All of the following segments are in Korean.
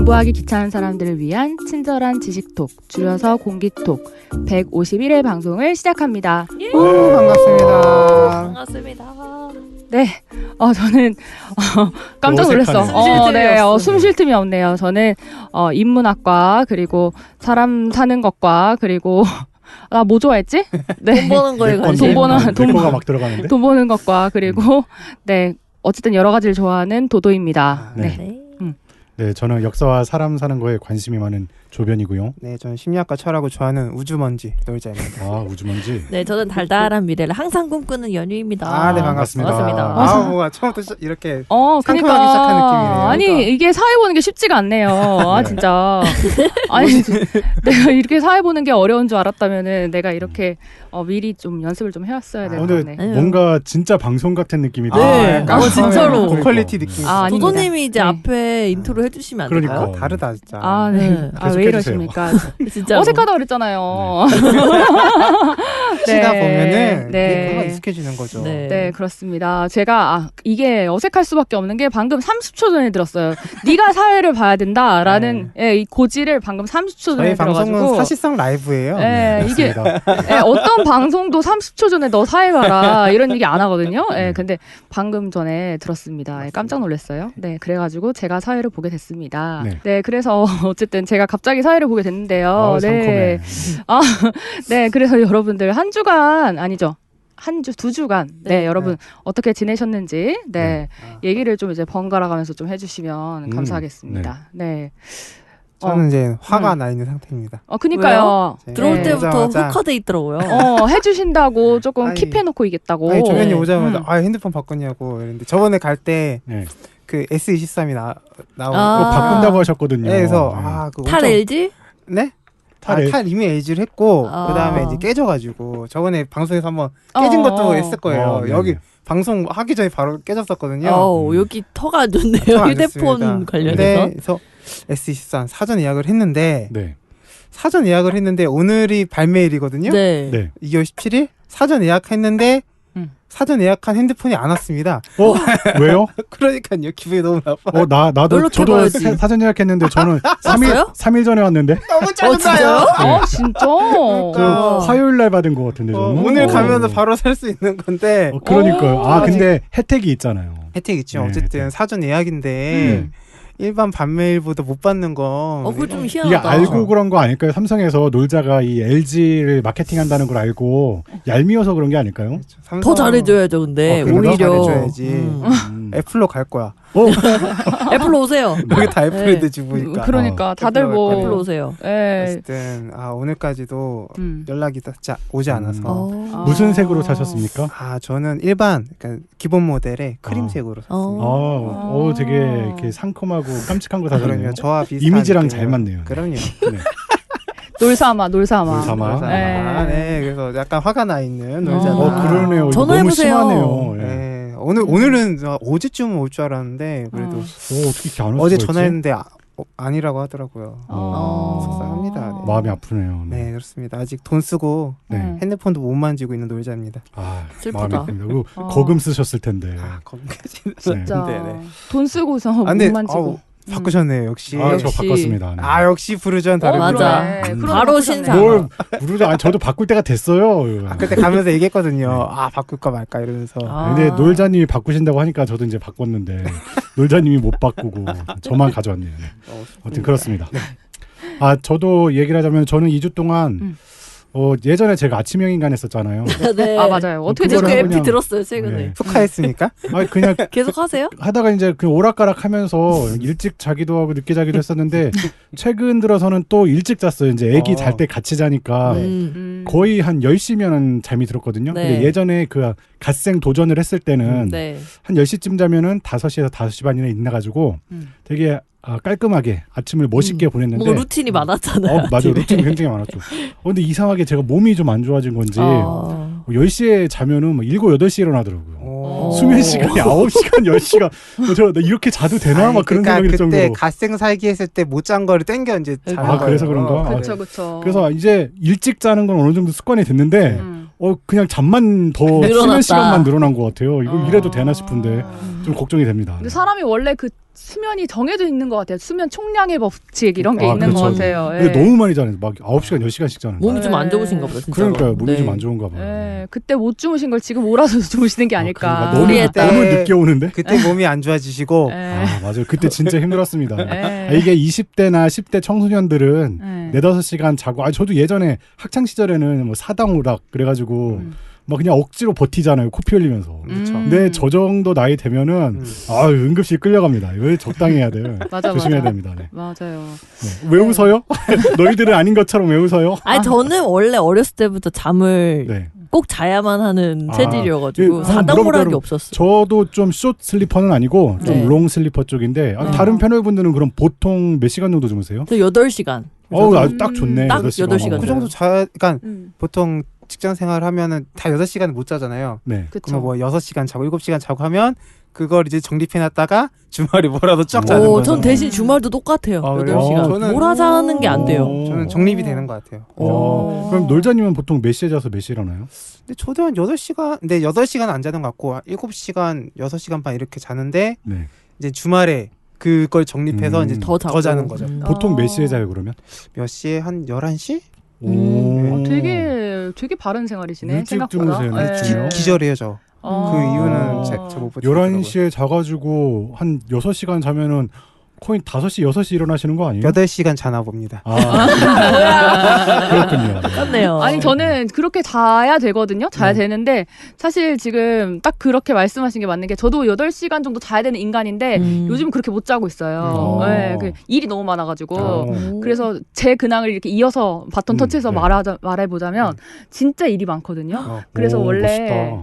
공부하기 귀찮은 사람들을 위한 친절한 지식톡, 줄여서 공기톡 151회 방송을 시작합니다. 반갑습니다. 반갑습니다. 네, 저는 깜짝 놀랐어. 숨 쉴 틈이 없네요. 저는 인문학과 그리고 사람 사는 것과 그리고 나 뭐 좋아했지? 네. 돈 버는 거에 관심. 돈가 막 들어가는데. 돈 버는 것과 그리고 네 어쨌든 여러 가지를 좋아하는 도도입니다. 네. 네, 저는 역사와 사람 사는 거에 관심이 많은 조변이고요. 네, 저는 심리학과 철학을 좋아하는 우주먼지 놀자입니다. 아, 우주먼지. 네, 저는 달달한 미래를 항상 꿈꾸는 연유입니다. 아, 네, 반갑습니다. 뭐가 처음부터 이렇게 상큼하게 시작한 느낌이네요. 아니, 그러니까. 이게 사회 보는 게 쉽지가 않네요. 아, 진짜. 아니, 내가 이렇게 사회 보는 게 어려운 줄 알았다면은 내가 이렇게 미리 좀 연습을 좀 해왔어야 되는데. 근데 뭔가 진짜 방송 같은 느낌이 네, 진짜로. 고퀄리티 느낌. 도도님이 이제 앞에 인트로 해주시면 안 될까요? 그러니까. 다르다 진짜. 아, 네. 왜 이러십니까? 진짜 어색하다 그랬잖아요. 치다 보면은 네. 금방 익숙해지는 거죠. 네, 그렇습니다. 제가 이게 어색할 수밖에 없는 게 방금 30초 전에 들었어요. 네가 사회를 봐야 된다라는 이 고지를 방금 30초 전에 저희 들어가지고. 방송은 사실상 라이브예요. 이게 어떤 방송도 30초 전에 너 사회 봐라 이런 얘기 안 하거든요. 근데 방금 전에 들었습니다. 깜짝 놀랐어요. 네, 그래가지고 제가 사회를 보게 됐습니다. 네, 그래서 어쨌든 제가 갑자기 사회를 보게 됐는데요. 네, 네, 그래서 여러분들 한 주간 아니죠. 두 주간, 여러분 어떻게 지내셨는지, 얘기를 좀 이제 번갈아 가면서 좀 해주시면 감사하겠습니다. 네. 저는 이제 화가 나 있는 상태입니다. 그니까요. 들어올 때부터 흑화돼 있더라고요. 해주신다고 조금 킵해놓고 있겠다고. 아니, 조변이 오자마자 핸드폰 바꿨냐고 이랬는데 저번에 갈 때 그 S23이 나오고 바꾼다고 하셨거든요. 네, 그래서 탈 LG? 네? 탈 이미 LG를 했고 그다음에 이제 깨져가지고 저번에 방송에서 한번 깨진 것도 했을 거예요. 여기 방송 하기 전에 바로 깨졌었거든요. 여기 터가 안 좋네요. 휴대폰 관련해서. 그래서 S23 사전 예약을 했는데 사전 예약을 했는데 오늘이 발매일이거든요. 2월 17일 사전 예약했는데 사전 예약한 핸드폰이 안 왔습니다. 왜요? 그러니까요. 기분이 너무 나빠요. 나도 저도 사전 예약했는데 저는 3일 전에 왔는데. 너무 짜증나요. 진짜? 화요일 날 받은 것 같은데 저는. 오늘 가면은 바로 살 수 있는 건데. 그러니까요. 근데 혜택이 있잖아요. 혜택 있죠. 어쨌든 사전 예약인데 일반 판매일보다 못 받는 거. 그거 좀 희한하다. 이게 알고 그런 거 아닐까요? 삼성에서 놀자가 이 LG를 마케팅한다는 걸 알고 얄미워서 그런 게 아닐까요? 삼성... 더 잘해줘야죠. 근데 오히려 잘해줘야지. 애플로 갈 거야. 애플로 오세요. 거기 다 애플인데 보니까. 그러니까 다들 애플로 오세요. 어쨌든 오늘까지도 연락이 오지 않아서. 무슨 색으로 사셨습니까? 저는 일반 그러니까 기본 모델의 크림색으로 샀습니다. 되게 이렇게 상큼하고 깜찍한 거 사셨네요. 저와 비슷한 이미지랑 잘 맞네요. 그럼요. 놀삼아. 네, 그래서 약간 화가 나 있는 놀자다. 그러네요. 전화해보세요. 너무 심하네요. 오늘은 어제쯤 올 줄 알았는데 그래도 어떻게 이렇게 안 올 어제 수가 전화했는데 아니라고 하더라고요. 속상합니다. 마음이 아프네요. 네, 그렇습니다. 아직 돈 쓰고 핸드폰도 못 만지고 있는 놀자입니다. 슬프다. 마음이 아픕니다. 그리고 거금 쓰셨을 텐데. 거금까지는. 진짜. 돈 쓰고서 못 만지고. 바꾸셨네요. 역시. 저 바꿨습니다. 역시 부르전 다르구나. 맞아. 바로 신상. 뭘 부르자. 저도 바꿀 때가 됐어요. 그때 가면서 얘기했거든요. 바꿀까 말까 이러면서. 근데 놀자님이 바꾸신다고 하니까 저도 이제 바꿨는데 놀자님이 못 바꾸고 저만 가져왔네요. 아무튼 그렇습니다. 저도 얘기를 하자면 저는 2주 동안 예전에 제가 아침형 인간 했었잖아요. 네. 맞아요. 어떻게 그 MP 들었어요 최근에. 축하했습니까? 그냥 계속 하세요? 하다가 이제 그 오락가락 하면서 일찍 자기도 하고 늦게 자기도 했었는데 최근 들어서는 또 일찍 잤어요. 이제 애기 잘 때 같이 자니까 거의 한 10시면은 잠이 들었거든요. 근데 예전에 그 갓생 도전을 했을 때는 한 10시쯤 자면은 5시에서 5시 반이나 있나가지고 되게 깔끔하게 아침을 멋있게 보냈는데 뭐 루틴이 많았잖아요. 맞아요. 루틴이 굉장히 많았죠. 근데 이상하게 제가 몸이 좀 안 좋아진 건지 10시에 자면은 7, 8시에 일어나더라고요. 수면 시간이 9시간, 10시간. 나 이렇게 자도 되나? 막 그런 생각이 들 정도로. 그때 갓생 살기 했을 때 못 잔 거를 땡겨 이제 자는 거예요. 그래서 그런가? 그렇죠. 그래서 이제 일찍 자는 건 어느 정도 습관이 됐는데 그냥 잠만 더 수면 시간만 늘어난 것 같아요. 이거 이래도 되나 싶은데 좀 걱정이 됩니다. 근데 사람이 원래 그 수면이 정해져 있는 것 같아요. 수면 총량의 법칙 이런 게 있는 그렇죠. 것 같아요. 근데 너무 많이 자는 막 9시간 10시간씩 자는 몸이 좀 안 좋으신가 보다. 그러니까요. 몸이 좀 안 좋은가 봐요. 그때 못 주무신 걸 지금 몰아서 주무시는 게 아닐까. 너무 늦게 오는데? 그때 몸이 안 좋아지시고 맞아요. 그때 진짜 힘들었습니다. 이게 20대나 10대 청소년들은 4-5시간 자고 저도 예전에 학창 시절에는 뭐 사당오락 그래가지고 막 그냥 억지로 버티잖아요. 코피 흘리면서. 근데 저 정도 나이 되면은 응급실 끌려갑니다. 왜 적당히 해야 돼요. 조심해야 됩니다. 네. 맞아요. 네. 왜 웃어요? 너희들은 아닌 것처럼 왜 웃어요? 저는 원래 어렸을 때부터 잠을 꼭 자야만 하는 체질이어가지고 사당오락이 없었어요. 저도 좀 숏 슬리퍼는 아니고 좀 롱 슬리퍼 쪽인데 다른 패널분들은 그럼 보통 몇 시간 정도 주무세요? 저 8시간. 아주 딱 좋네. 딱 8시간. 그 정도 그러니까 보통 직장 생활하면은 다 8시간 못 자잖아요. 그러면 뭐 6시간 자고 7시간 자고 하면 그걸 이제 정립해놨다가 주말에 뭐라도 쫙 자는 거죠. 전 대신 주말도 똑같아요. 8시간. 저는 몰아자는 게 안 돼요. 저는 정립이 되는 것 같아요. 그럼 놀자님은 보통 몇 시에 자서 몇 시에 일어나요? 근데 저도 한 8시간, 근데 8시간 안 자는 것 같고 7시간, 6시간 반 이렇게 자는데 이제 주말에 그걸 정립해서 이제 더 자는 거죠. 보통 몇 시에 자요 그러면? 몇 시에? 한 11시? 되게 바른 생활이시네. 일찍 생각보다. 주무세요. 기절해요 저. 그 이유는 저 못 버티겠더라고요. 11시에 자가지고 한 6시간 자면은 거의 5시, 6시 일어나시는 거 아니에요? 8시간 자나 봅니다. 그렇군요. 똑같네요. 아니 저는 그렇게 자야 되거든요. 자야 되는데 사실 지금 딱 그렇게 말씀하신 게 맞는 게 저도 8시간 정도 자야 되는 인간인데 요즘 그렇게 못 자고 있어요. 일이 너무 많아가지고 그래서 제 근황을 이렇게 이어서 바톤 터치해서 말해보자면 진짜 일이 많거든요. 그래서 원래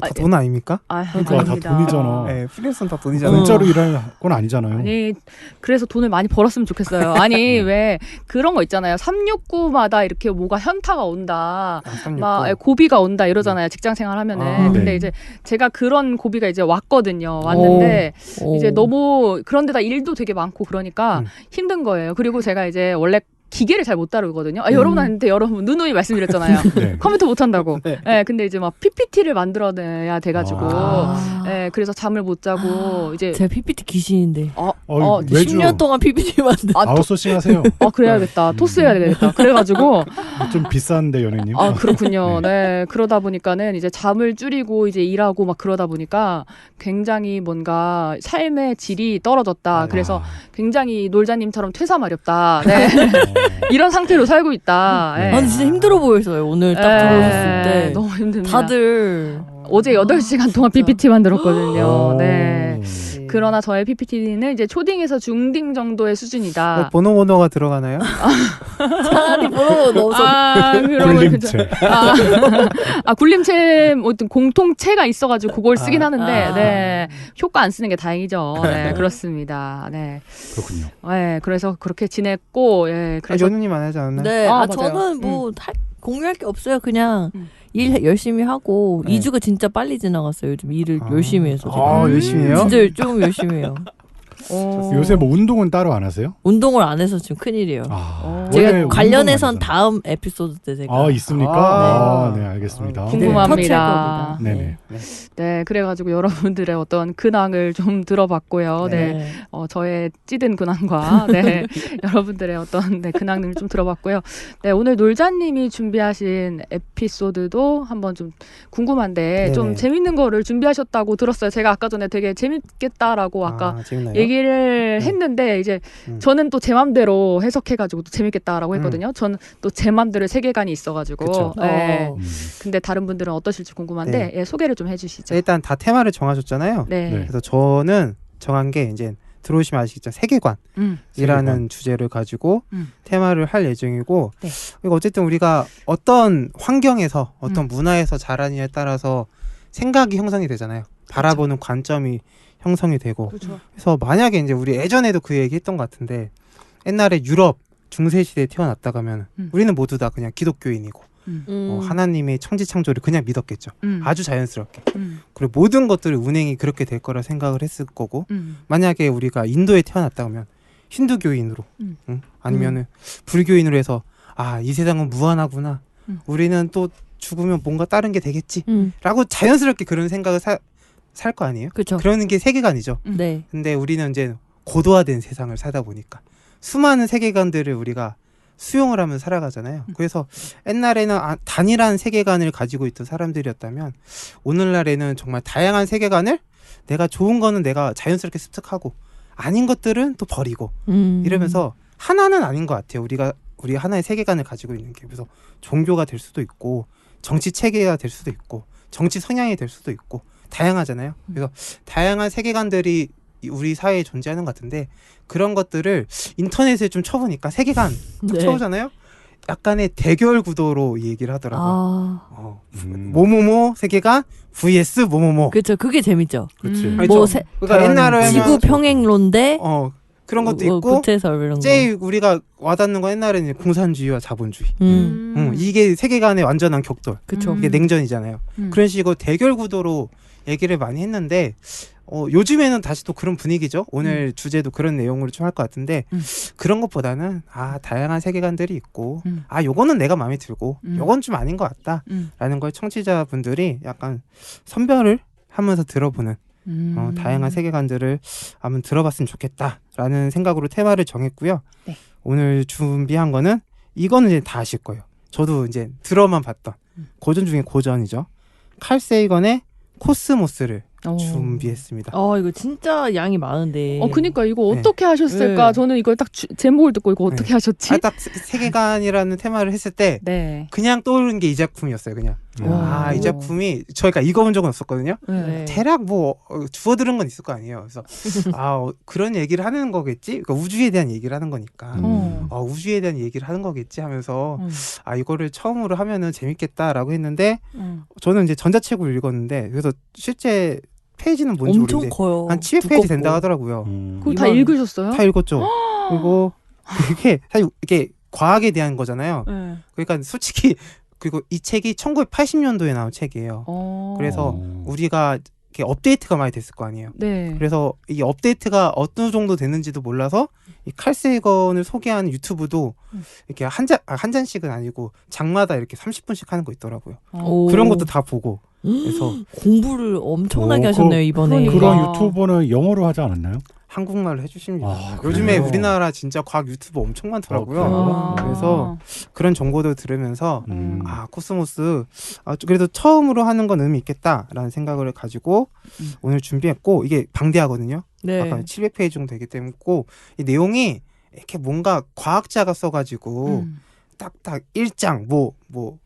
다 돈 아닙니까? 그러니까 다 돈이잖아. 네, 프리랜서는 다 돈이잖아요. 공짜로 일할 건 아니잖아요. 아니 그래서 돈을 많이 벌었으면 좋겠어요. 아니 왜 그런 거 있잖아요. 369마다 이렇게 뭐가 현타가 온다, 막 고비가 온다 이러잖아요. 직장 생활하면은. 근데 이제 제가 그런 고비가 이제 왔거든요. 왔는데 이제 너무 그런데다 일도 되게 많고 그러니까 힘든 거예요. 그리고 제가 이제 원래 기계를 잘 못 다루거든요. 여러분한테 여러분 누누이 말씀드렸잖아요. 컴퓨터 못 한다고. 근데 이제 막 PPT를 만들어내야 돼가지고, 그래서 잠을 못 자고 이제 제 PPT 귀신인데. 10년 동안 PPT 만들. 아웃소싱 하세요. 그래야겠다. 토스 해야 되겠다. 그래가지고 좀 비싼데 연예님. 그렇군요. 네, 그러다 보니까는 이제 잠을 줄이고 이제 일하고 막 그러다 보니까 굉장히 뭔가 삶의 질이 떨어졌다. 그래서 굉장히 놀자님처럼 퇴사 마렵다. 네. 이런 상태로 살고 있다. 아니 진짜 힘들어 보였어요. 오늘 딱 들어오셨을 때. 너무 힘듭니다. 다들 어제 8시간 동안 PPT 만들었거든요. 네. 그러나 저의 PPT는 이제 초딩에서 중딩 정도의 수준이다. 번호가 들어가나요? 차라리 번호가 넣어서. 굴림체. 굴림체 어떤 공통체가 있어가지고 그걸 쓰긴 하는데, 효과 안 쓰는 게 다행이죠. 네, 그렇습니다. 네. 그렇군요. 네, 그래서 그렇게 지냈고, 그래서 연우님 안 하지 않았나요? 네, 저는 뭐 공유할 게 없어요. 그냥 일 열심히 하고 2주가 진짜 빨리 지나갔어요. 요즘 일을 열심히 해서. 열심히 해요? 진짜 좀 열심히 해요. 요새 뭐 운동은 따로 안 하세요? 운동을 안 해서 지금 큰일이에요. 제가 관련해선 다음 에피소드 때 제가 있습니까? 네, 알겠습니다. 궁금합니다. 네네. 네, 그래가지고 여러분들의 어떤 근황을 좀 들어봤고요. 네, 저의 찌든 근황과 여러분들의 어떤 근황을 좀 들어봤고요. 네, 오늘 놀자님이 준비하신 에피소드도 한번 좀 궁금한데 좀 재밌는 거를 준비하셨다고 들었어요. 제가 아까 전에 되게 재밌겠다라고 얘기를 했는데 이제 저는 또 제 맘대로 해석해가지고 또 재밌겠다라고 했거든요. 저는 또 제 맘대로 세계관이 있어가지고. 근데 다른 분들은 어떠실지 궁금한데 소개를 좀 해주시죠. 일단 다 테마를 정하셨잖아요. 그래서 저는 정한 게 이제 들어오시면 아시겠죠. 세계관이라는 주제를 가지고 테마를 할 예정이고 어쨌든 우리가 어떤 환경에서 어떤 문화에서 자라느냐에 따라서 생각이 형성이 되잖아요. 바라보는 관점이 형성이 되고 그래서 만약에 이제 우리 예전에도 그 얘기 했던 것 같은데 옛날에 유럽 중세시대에 태어났다 가면 우리는 모두 다 그냥 기독교인이고 하나님의 천지창조를 그냥 믿었겠죠. 아주 자연스럽게. 그리고 모든 것들을 운행이 그렇게 될 거라 생각을 했을 거고 만약에 우리가 인도에 태어났다 하면 힌두교인으로 아니면은 불교인으로 해서 이 세상은 무한하구나. 우리는 또 죽으면 뭔가 다른 게 되겠지 라고 자연스럽게 그런 생각을 살 거 아니에요? 그쵸. 그러는 게 세계관이죠. 네. 근데 우리는 이제 고도화된 세상을 살다 보니까 수많은 세계관들을 우리가 수용을 하면서 살아가잖아요. 그래서 옛날에는 단일한 세계관을 가지고 있던 사람들이었다면 오늘날에는 정말 다양한 세계관을 내가 좋은 거는 내가 자연스럽게 습득하고 아닌 것들은 또 버리고 이러면서 하나는 아닌 것 같아요. 우리 하나의 세계관을 가지고 있는 게. 그래서 종교가 될 수도 있고 정치 체계가 될 수도 있고 정치 성향이 될 수도 있고 다양하잖아요. 그래서 다양한 세계관들이 우리 사회에 존재하는 것 같은데 그런 것들을 인터넷에 좀 쳐보니까 세계관 딱 쳐보잖아요. 약간의 대결 구도로 얘기를 하더라고요. 뭐뭐뭐 세계관 vs 뭐뭐뭐. 그렇죠. 그게 재밌죠. 그렇지. 그러니까 옛날에 지구 평행론 대 그런 것도 있고 이런 제일 우리가 와닿는 건 옛날에는 공산주의와 자본주의. 이게 세계관의 완전한 격돌. 그쵸. 이게 냉전이잖아요. 그런 식으로 대결 구도로 얘기를 많이 했는데 요즘에는 다시 또 그런 분위기죠. 오늘 주제도 그런 내용으로 좀 할 것 같은데 그런 것보다는 다양한 세계관들이 있고 요거는 내가 마음에 들고 요건 좀 아닌 것 같다 라는 걸 청취자분들이 약간 선별을 하면서 들어보는 다양한 세계관들을 한번 들어봤으면 좋겠다라는 생각으로 테마를 정했고요. 네. 오늘 준비한 거는 이거는 이제 다 아실 거예요. 저도 이제 들어만 봤던 고전 중에 고전이죠. 칼 세이건의 코스모스를 준비했습니다. 이거 진짜 양이 많은데. 그니까 이거 어떻게 하셨을까? 네. 저는 이걸 딱 제목을 듣고 이거 어떻게 하셨지? 딱 세계관이라는 테마를 했을 때 그냥 떠오르는 게 이 작품이었어요. 그냥 이 작품이 저희가 읽어본 적은 없었거든요. 대략 뭐 주워들은 건 있을 거 아니에요. 그래서 그런 얘기를 하는 거겠지. 그러니까 우주에 대한 얘기를 하는 거니까 우주에 대한 얘기를 하는 거겠지 하면서 이거를 처음으로 하면은 재밌겠다라고 했는데 저는 이제 전자책으로 읽었는데 그래서 실제 페이지는 뭔지 엄청 모르겠는데 커요. 한 700페이지 된다 하더라고요. 그거 다 읽으셨어요? 다 읽었죠. 그리고 그게 사실 이게 과학에 대한 거잖아요. 그러니까 솔직히 그리고 이 책이 1980년도에 나온 책이에요. 그래서 우리가 이렇게 업데이트가 많이 됐을 거 아니에요. 네. 그래서 이 업데이트가 어느 정도 됐는지도 몰라서 이 칼세이건을 소개하는 유튜브도 이렇게 한 잔씩은 아니고 장마다 이렇게 30분씩 하는 거 있더라고요. 그런 것도 다 보고 그래서 공부를 엄청나게 하셨네요 이번에. 그런 유튜버는 영어로 하지 않았나요? 한국말로 해주십니다. 요즘에 우리나라 진짜 과학 유튜버 엄청 많더라고요. 그래서 그런 정보도 들으면서 코스모스 그래도 처음으로 하는 건 의미 있겠다라는 생각을 가지고 오늘 준비했고 이게 방대하거든요. 아까 700페이지 정도 되기 때문에 이 내용이 이렇게 뭔가 과학자가 써가지고 딱딱 1장 뭐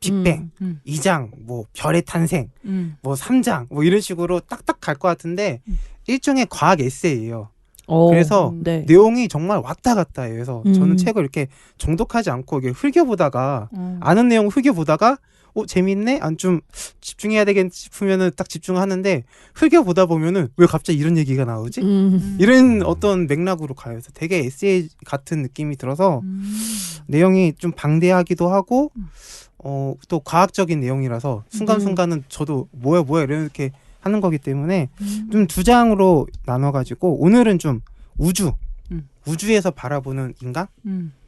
빅뱅, 2장 뭐 별의 탄생, 뭐 3장 뭐 이런 식으로 딱딱 갈 것 같은데 일종의 과학 에세이예요. 그래서 내용이 정말 왔다 갔다 해요. 그래서 저는 책을 이렇게 정독하지 않고 이게 흘겨보다가 아는 내용 흘겨보다가 재밌네? 좀 집중해야 되겠 싶으면은 딱 집중하는데 흘겨보다 보면은 왜 갑자기 이런 얘기가 나오지? 이런 어떤 맥락으로 가요. 그래서 되게 에세이 같은 느낌이 들어서 내용이 좀 방대하기도 하고 또 과학적인 내용이라서 순간순간은 저도 뭐야 이렇게 하는 거기 때문에 좀 두 장으로 나눠가지고 오늘은 좀 우주에서 바라보는 인간,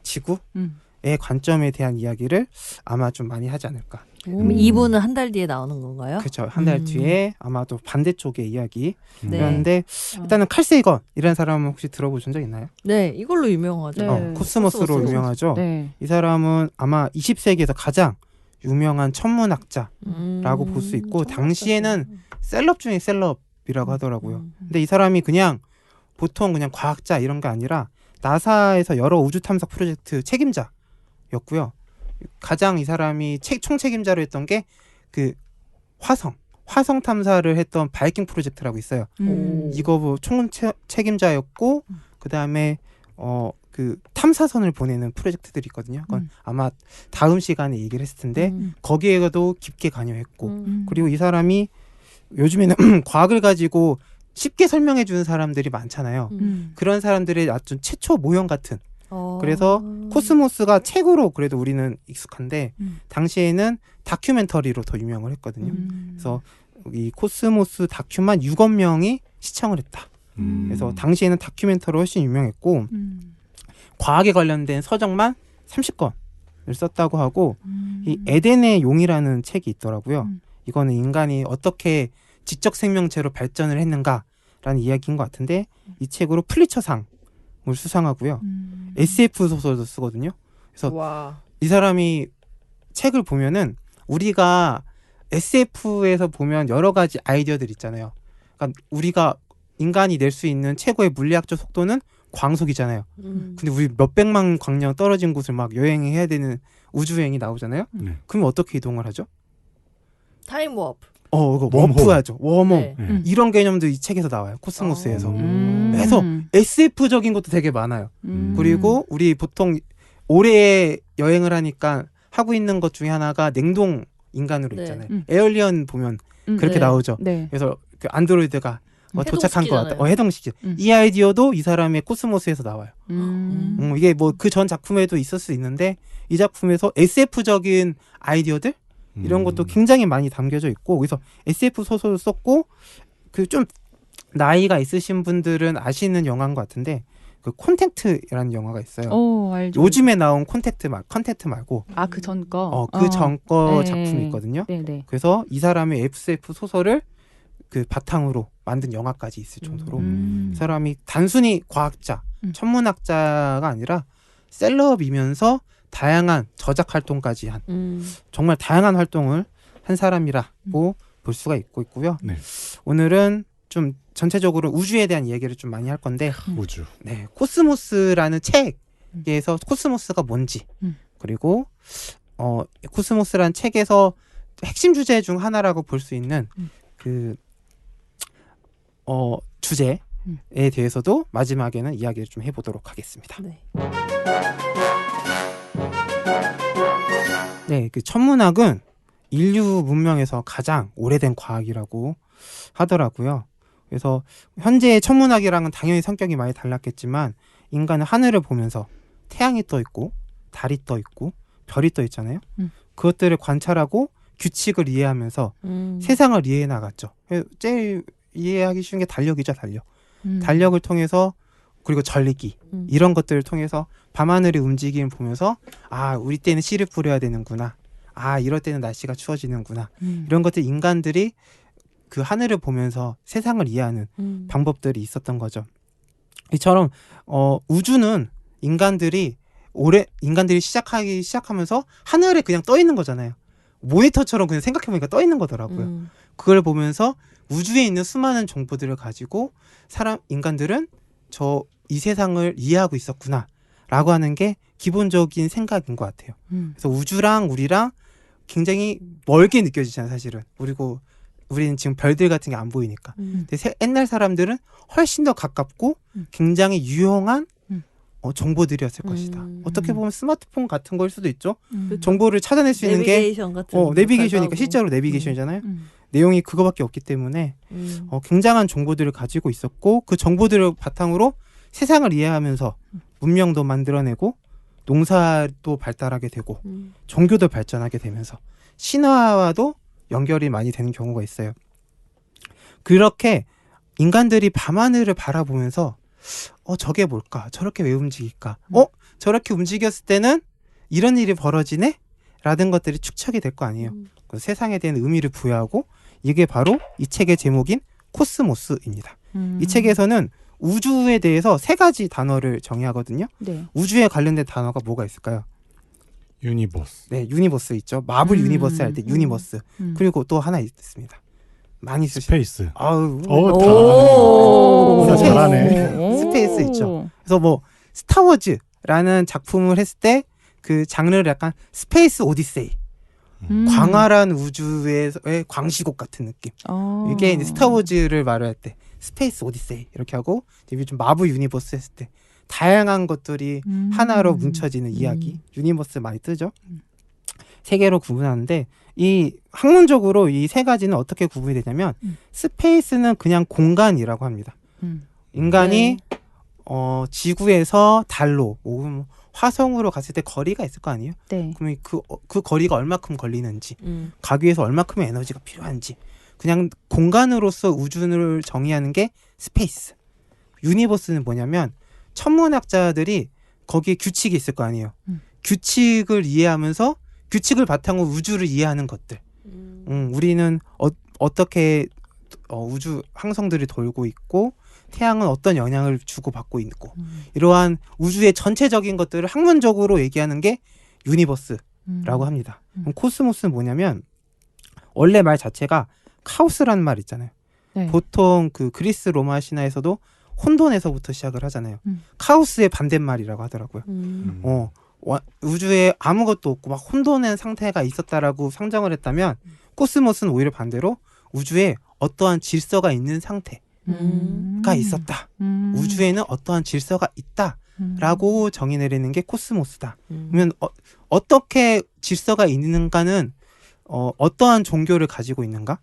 지구의 관점에 대한 이야기를 아마 좀 많이 하지 않을까. 그럼 2부는 한 달 뒤에 나오는 건가요? 그렇죠. 한 달 뒤에 아마도 반대쪽의 이야기. 그런데 일단은 칼 세이건이라는 사람은 혹시 들어보신 적 있나요? 네, 이걸로 유명하죠. 코스모스로 유명하죠. 이 사람은 아마 20세기에서 가장 유명한 천문학자라고 볼 수 있고 당시에는 셀럽 중에 셀럽이라고 하더라고요. 근데 이 사람이 그냥 보통 그냥 과학자 이런 게 아니라 나사에서 여러 우주 탐사 프로젝트 책임자였고요. 가장 이 사람이 총책임자로 했던 게 그 화성 탐사를 했던 바이킹 프로젝트라고 있어요. 이거 뭐 총책임자였고 그 다음에 그 탐사선을 보내는 프로젝트들이 있거든요. 그건 아마 다음 시간에 얘기를 했을 텐데 거기에도 깊게 관여했고 그리고 이 사람이 요즘에는 과학을 가지고 쉽게 설명해 주는 사람들이 많잖아요. 그런 사람들의 아주 최초 모형 같은 그래서 코스모스가 책으로 그래도 우리는 익숙한데 당시에는 다큐멘터리로 더 유명을 했거든요. 그래서 이 코스모스 다큐만 6억 명이 시청을 했다. 그래서 당시에는 다큐멘터리로 훨씬 유명했고 과학에 관련된 서적만 30권을 썼다고 하고 이 에덴의 용이라는 책이 있더라고요. 이거는 인간이 어떻게 지적 생명체로 발전을 했는가라는 라는 이야기인 것 같은데 이 책으로 플리처상을 수상하고요. SF 소설도 쓰거든요. 그래서 와. 이 사람이 책을 보면은 우리가 SF에서 보면 여러 가지 아이디어들 있잖아요. 그러니까 우리가 인간이 낼 수 있는 최고의 물리학적 속도는 광속이잖아요. 근데 우리 몇백만 광년 떨어진 곳을 막 여행해야 되는 우주여행이 나오잖아요. 그럼 어떻게 이동을 하죠? 타임 워프. 워프하죠. 웜홈. 네. 이런 개념도 이 책에서 나와요. 코스모스에서. 그래서 SF적인 것도 되게 많아요. 그리고 우리 보통 오래 여행을 하니까 하고 있는 것 중에 하나가 냉동 인간으로 있잖아요. 에얼리언 보면 그렇게 나오죠. 그래서 그 안드로이드가 도착한 것 같다. 해동시키죠. 이 아이디어도 이 사람의 코스모스에서 나와요. 이게 뭐 그 전 작품에도 있을 수 있는데 이 작품에서 SF적인 아이디어들 이런 것도 굉장히 많이 담겨져 있고 그래서 SF 소설을 썼고 그 좀 나이가 있으신 분들은 아시는 영화인 것 같은데 그 콘택트라는 영화가 있어요. 알죠. 요즘에 나온 컨택트 말고 그 전 거. 그 전 거 작품이 있거든요. 네네. 그래서 이 사람의 SF 소설을 그 바탕으로 만든 영화까지 있을 정도로 이 사람이 단순히 과학자, 천문학자가 아니라 셀럽이면서 다양한 저작 활동까지 한 정말 다양한 활동을 한 사람이라고 볼 수가 있고요. 네. 오늘은 좀 전체적으로 우주에 대한 얘기를 좀 많이 할 건데 우주. 네, 코스모스라는 책에서 코스모스가 뭔지 그리고 코스모스라는 책에서 핵심 주제 중 하나라고 볼 수 있는 그 주제에 대해서도 마지막에는 이야기를 좀 해보도록 하겠습니다. 네, 그 천문학은 인류 문명에서 가장 오래된 과학이라고 하더라고요. 그래서 현재의 천문학이랑은 당연히 성격이 많이 달랐겠지만 인간은 하늘을 보면서 태양이 떠 있고 달이 떠 있고 별이 떠 있잖아요. 그것들을 관찰하고 규칙을 이해하면서 세상을 이해해 나갔죠. 제일 이해하기 쉬운 게 달력이죠, 달력. 달력을 통해서 그리고 전리기 이런 것들을 통해서 밤하늘의 움직임을 보면서 우리 때는 씨를 뿌려야 되는구나. 이럴 때는 날씨가 추워지는구나. 이런 것들 인간들이 그 하늘을 보면서 세상을 이해하는 방법들이 있었던 거죠. 이처럼 우주는 인간들이 시작하면서 하늘에 그냥 떠 있는 거잖아요. 모니터처럼 그냥 생각해보니까 떠 있는 거더라고요. 그걸 보면서 우주에 있는 수많은 정보들을 가지고 인간들은 이 세상을 이해하고 있었구나 라고 하는 게 기본적인 생각인 것 같아요. 그래서 우주랑 우리랑 굉장히 멀게 느껴지잖아요, 사실은. 그리고 우리는 지금 별들 같은 게 안 보이니까. 근데 옛날 사람들은 훨씬 더 가깝고 굉장히 유용한 정보들이었을 것이다. 어떻게 보면 스마트폰 같은 거일 수도 있죠. 정보를 찾아낼 수 있는 게 내비게이션이니까 실제로 내비게이션이잖아요. 내용이 그거밖에 없기 때문에 굉장한 정보들을 가지고 있었고 그 정보들을 바탕으로 세상을 이해하면서 문명도 만들어내고 농사도 발달하게 되고 종교도 발전하게 되면서 신화와도 연결이 많이 되는 경우가 있어요. 그렇게 인간들이 밤하늘을 바라보면서 저게 뭘까? 저렇게 왜 움직일까? 저렇게 움직였을 때는 이런 일이 벌어지네? 라는 것들이 축적이 될 거 아니에요. 그 세상에 대한 의미를 부여하고 이게 바로 이 책의 제목인 코스모스입니다. 이 책에서는 우주에 대해서 3가지 단어를 정의하거든요. 네. 우주에 관련된 단어가 뭐가 있을까요? 유니버스. 네, 유니버스 있죠. 마블 유니버스 할 때 유니버스. 그리고 또 하나 있습니다. 많이 스페이스. 잘하네. 스페이스 있죠. 그래서 뭐 스타워즈라는 작품을 했을 때 그 장르를 약간 스페이스 오디세이. 광활한 우주에서의 광시곡 같은 느낌. 이게 이제 스타워즈를 말할 때 스페이스 오디세이 이렇게 하고 좀 마블 유니버스 했을 때 다양한 것들이 하나로 뭉쳐지는 이야기. 유니버스 많이 뜨죠. 3개로 구분하는데 이 학문적으로 이 3가지는 어떻게 구분이 되냐면 스페이스는 그냥 공간이라고 합니다. 인간이 지구에서 달로 화성으로 갔을 때 거리가 있을 거 아니에요? 네. 그러면 그 거리가 얼마큼 걸리는지 가기 위해서 얼마큼의 에너지가 필요한지 그냥 공간으로서 우주를 정의하는 게 스페이스. 유니버스는 뭐냐면 천문학자들이 거기에 규칙이 있을 거 아니에요. 규칙을 이해하면서 규칙을 바탕으로 우주를 이해하는 것들. 우리는 어떻게 우주 항성들이 돌고 있고 태양은 어떤 영향을 주고받고 있고 이러한 우주의 전체적인 것들을 학문적으로 얘기하는 게 유니버스라고 합니다. 그럼 코스모스는 뭐냐면 원래 말 자체가 카오스라는 말 있잖아요. 네. 보통 그 그리스 로마 신화에서도 혼돈에서부터 시작을 하잖아요. 카오스의 반대말이라고 하더라고요. 우주에 아무것도 없고 막 혼돈의 상태가 있었다라고 상정을 했다면 코스모스는 오히려 반대로 우주에 어떠한 질서가 있는 상태가 있었다. 우주에는 어떠한 질서가 있다라고 정의 내리는 게 코스모스다. 그러면 어떻게 질서가 있는가는 어떠한 종교를 가지고 있는가?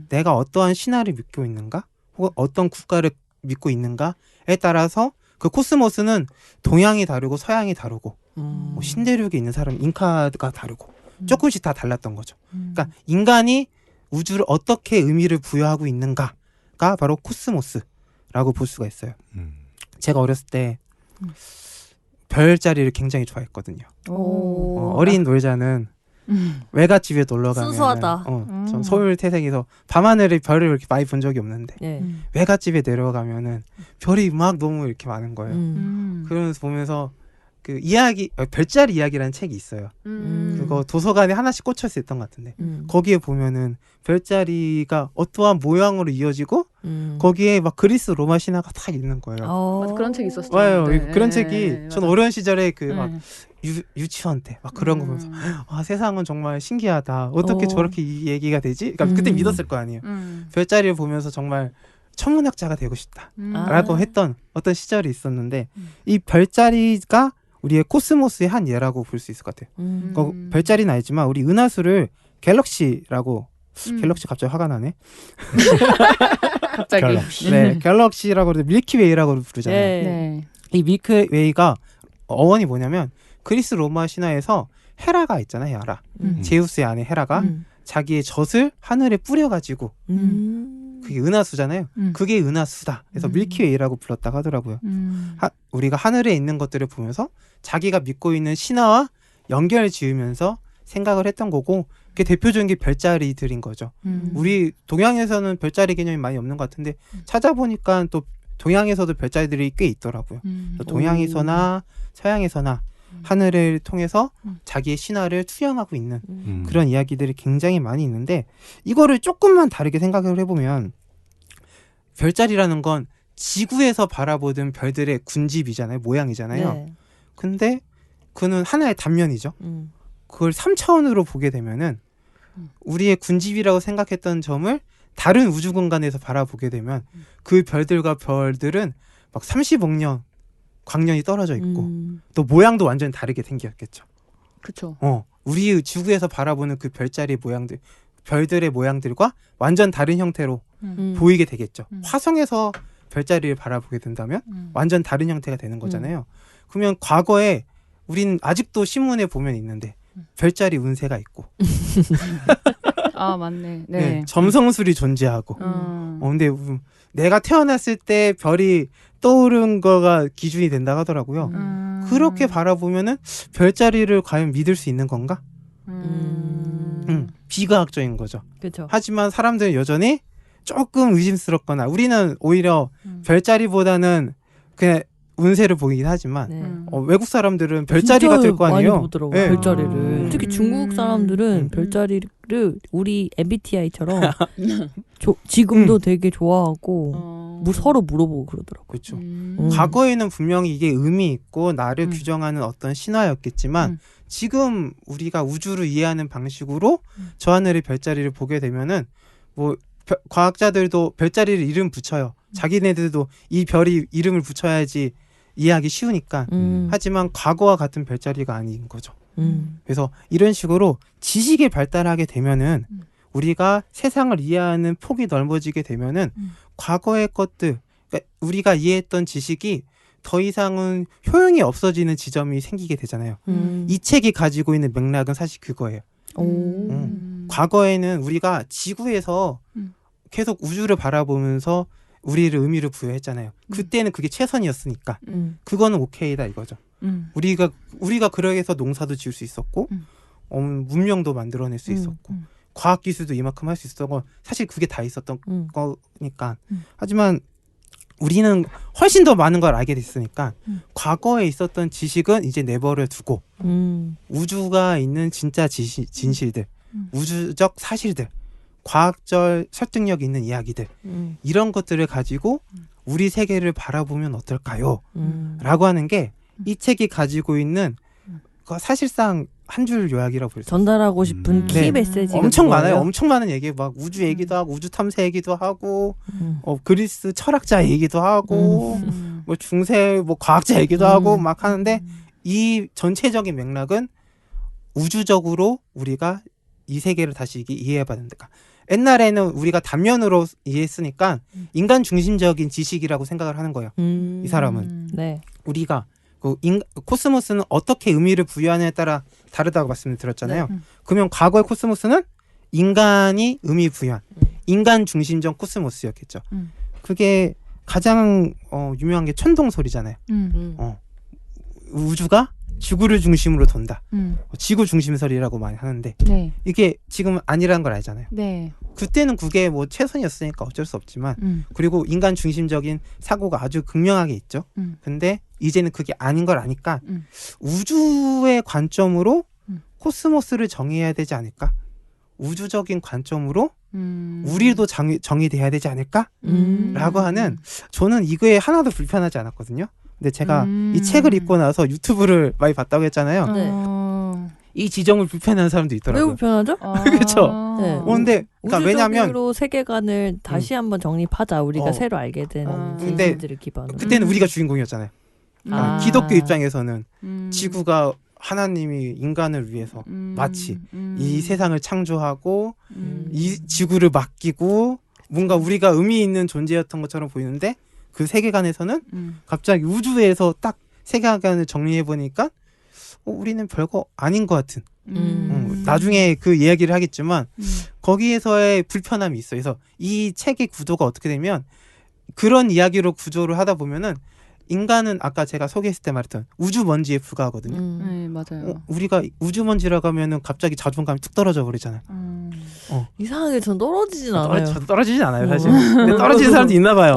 내가 어떠한 신화를 믿고 있는가? 혹은 어떤 국가를 믿고 있는가에 따라서 그 코스모스는 동양이 다르고 서양이 다르고 뭐 신대륙에 있는 사람 잉카가 다르고 조금씩 다 달랐던 거죠. 그러니까 인간이 우주를 어떻게 의미를 부여하고 있는가가 바로 코스모스라고 볼 수가 있어요. 제가 어렸을 때 별자리를 굉장히 좋아했거든요. 어린 놀자는 외갓집에 놀러 가면 순수하다. 전 서울 태생에서 밤하늘에 별을 이렇게 많이 본 적이 없는데 외갓집에 내려가면은 별이 막 너무 이렇게 많은 거예요. 그러면서 보면서 그 이야기 별자리 이야기라는 책이 있어요. 그거 도서관에 하나씩 꽂혀 있었던 것 같은데 거기에 보면은 별자리가 어떠한 모양으로 이어지고 거기에 막 그리스 로마 신화가 딱 있는 거예요. 맞아, 그런 책이 있었어요. 맞아요. 그런 책이 전 어려운 시절에 그 막 유치원 때 막 그런 거 보면서 세상은 정말 신기하다. 어떻게 저렇게 이 얘기가 되지? 그러니까 그때 믿었을 거 아니에요. 별자리를 보면서 정말 천문학자가 되고 싶다라고 했던 어떤 시절이 있었는데 이 별자리가 우리의 코스모스의 한 예라고 볼 수 있을 것 같아요. 별자리는 아니지만 우리 은하수를 갤럭시라고 갤럭시 갑자기 화가 나네. 갑자기. 갤럭시. 네, 갤럭시라고 그러는데 밀키웨이라고 부르잖아요. 네. 이 밀키웨이가 어원이 뭐냐면 그리스 로마 신화에서 헤라가 있잖아요. 헤라. 제우스의 아내 헤라가 자기의 젖을 하늘에 뿌려가지고 그게 은하수잖아요. 그게 은하수다. 그래서 밀키웨이라고 불렀다고 하더라고요. 우리가 하늘에 있는 것들을 보면서 자기가 믿고 있는 신화와 연결 지으면서 생각을 했던 거고 그게 대표적인 게 별자리들인 거죠. 우리 동양에서는 별자리 개념이 많이 없는 것 같은데 찾아보니까 또 동양에서도 별자리들이 꽤 있더라고요. 동양에서나 서양에서나 하늘을 통해서 자기의 신화를 투영하고 있는 그런 이야기들이 굉장히 많이 있는데 이거를 조금만 다르게 생각을 해보면 별자리라는 건 지구에서 바라보던 별들의 군집이잖아요. 모양이잖아요. 네. 근데 그는 하나의 단면이죠. 그걸 3차원으로 보게 되면은 우리의 군집이라고 생각했던 점을 다른 우주 공간에서 바라보게 되면 그 별들과 별들은 막 30억 년 광년이 떨어져 있고 또 모양도 완전히 다르게 생겼겠죠. 그렇죠. 우리 지구에서 바라보는 그 별자리 모양들, 별들의 모양들과 완전 다른 형태로 보이게 되겠죠. 화성에서 별자리를 바라보게 된다면 완전 다른 형태가 되는 거잖아요. 그러면 과거에 우린 아직도 신문에 보면 있는데 별자리 운세가 있고 아 맞네. 네. 네, 점성술이 존재하고 근데 내가 태어났을 때 별이 떠오른 거가 기준이 된다고 하더라고요. 그렇게 바라보면은 별자리를 과연 믿을 수 있는 건가? 비과학적인 거죠. 그쵸. 하지만 사람들은 여전히 조금 의심스럽거나 우리는 오히려 별자리보다는 그냥 운세를 보이긴 하지만 외국 사람들은 별자리가 될 거 아니에요. 많이 보더라고요. 네. 별자리를. 특히 중국 사람들은 별자리를 우리 MBTI처럼 지금도 되게 좋아하고 서로 물어보고 그러더라고요. 그렇죠. 과거에는 분명히 이게 의미 있고 나를 규정하는 어떤 신화였겠지만 지금 우리가 우주를 이해하는 방식으로 저 하늘의 별자리를 보게 되면은 뭐 과학자들도 별자리를 이름 붙여요. 자기네들도 이 별이 이름을 붙여야지 이해하기 쉬우니까. 하지만 과거와 같은 별자리가 아닌 거죠. 그래서 이런 식으로 지식이 발달하게 되면은 우리가 세상을 이해하는 폭이 넓어지게 되면은 과거의 것들, 그러니까 우리가 이해했던 지식이 더 이상은 효용이 없어지는 지점이 생기게 되잖아요. 이 책이 가지고 있는 맥락은 사실 그거예요. 과거에는 우리가 지구에서 계속 우주를 바라보면서 우리를 의미를 부여했잖아요. 그때는 그게 최선이었으니까 그거는 오케이다 이거죠. 우리가 그러기 위해서 농사도 지을 수 있었고 문명도 만들어낼 수 있었고 과학 기술도 이만큼 할 수 있었던 건 사실 그게 다 있었던 거니까. 하지만 우리는 훨씬 더 많은 걸 알게 됐으니까 과거에 있었던 지식은 이제 내버려 두고 우주가 있는 진짜 진실들, 우주적 사실들, 과학적 설득력 있는 이야기들 이런 것들을 가지고 우리 세계를 바라보면 어떨까요? 라고 하는 게 이 책이 가지고 있는 사실상 한 줄 요약이라고 볼 수 있어요. 전달하고 싶은 키 메시지가 엄청 많아요. 엄청 많은 얘기, 막 우주 얘기도 하고 우주 탐사 얘기도 하고 그리스 철학자 얘기도 하고 뭐 중세 뭐 과학자 얘기도 하고 막 하는데 이 전체적인 맥락은 우주적으로 우리가 이 세계를 다시 이해해봐야 된다. 옛날에는 우리가 단면으로 이해했으니까 인간 중심적인 지식이라고 생각을 하는 거예요. 이 사람은. 네. 우리가 코스모스는 어떻게 의미를 부여하느냐에 따라 다르다고 말씀드렸잖아요. 그러면 과거의 코스모스는 인간이 의미 부여한 인간 중심적 코스모스였겠죠. 그게 가장 유명한 게 천동설이잖아요. 우주가 지구를 중심으로 돈다. 지구 중심설이라고 많이 하는데 네. 이게 지금 아니라는 걸 알잖아요. 네. 그때는 그게 뭐 최선이었으니까 어쩔 수 없지만 그리고 인간 중심적인 사고가 아주 극명하게 있죠. 근데 이제는 그게 아닌 걸 아니까 우주의 관점으로 코스모스를 정의해야 되지 않을까? 우주적인 관점으로 우리도 정의돼야 되지 않을까? 라고 하는, 저는 이거에 하나도 불편하지 않았거든요. 근데 제가 이 책을 읽고 나서 유튜브를 많이 봤다고 했잖아요. 네. 이 지점을 불편해하는 사람도 있더라고요. 왜 불편하죠? 그렇죠. 네. 근데 그러니까 왜냐하면 우주적으로 세계관을 다시 한번 정립하자. 우리가 새로 알게 된 진실들을 기반으로. 그때는 우리가 주인공이었잖아요. 기독교 입장에서는 지구가 하나님이 인간을 위해서 마치 이 세상을 창조하고 이 지구를 맡기고 뭔가 우리가 의미 있는 존재였던 것처럼 보이는데 그 세계관에서는 갑자기 우주에서 딱 세계관을 정리해보니까 우리는 별거 아닌 것 같은 나중에 그 이야기를 하겠지만 거기에서의 불편함이 있어요. 그래서 이 책의 구도가 어떻게 되면 그런 이야기로 구조를 하다 보면은 인간은 아까 제가 소개했을 때 말했던 우주먼지에 불과하거든요. 네, 맞아요. 우리가 우주먼지라고 하면은 갑자기 자존감이 뚝 떨어져 버리잖아요. 이상하게 전 떨어지진 않아요. 저도 떨어지진 않아요, 사실. 근데 떨어지는 사람도 있나 봐요.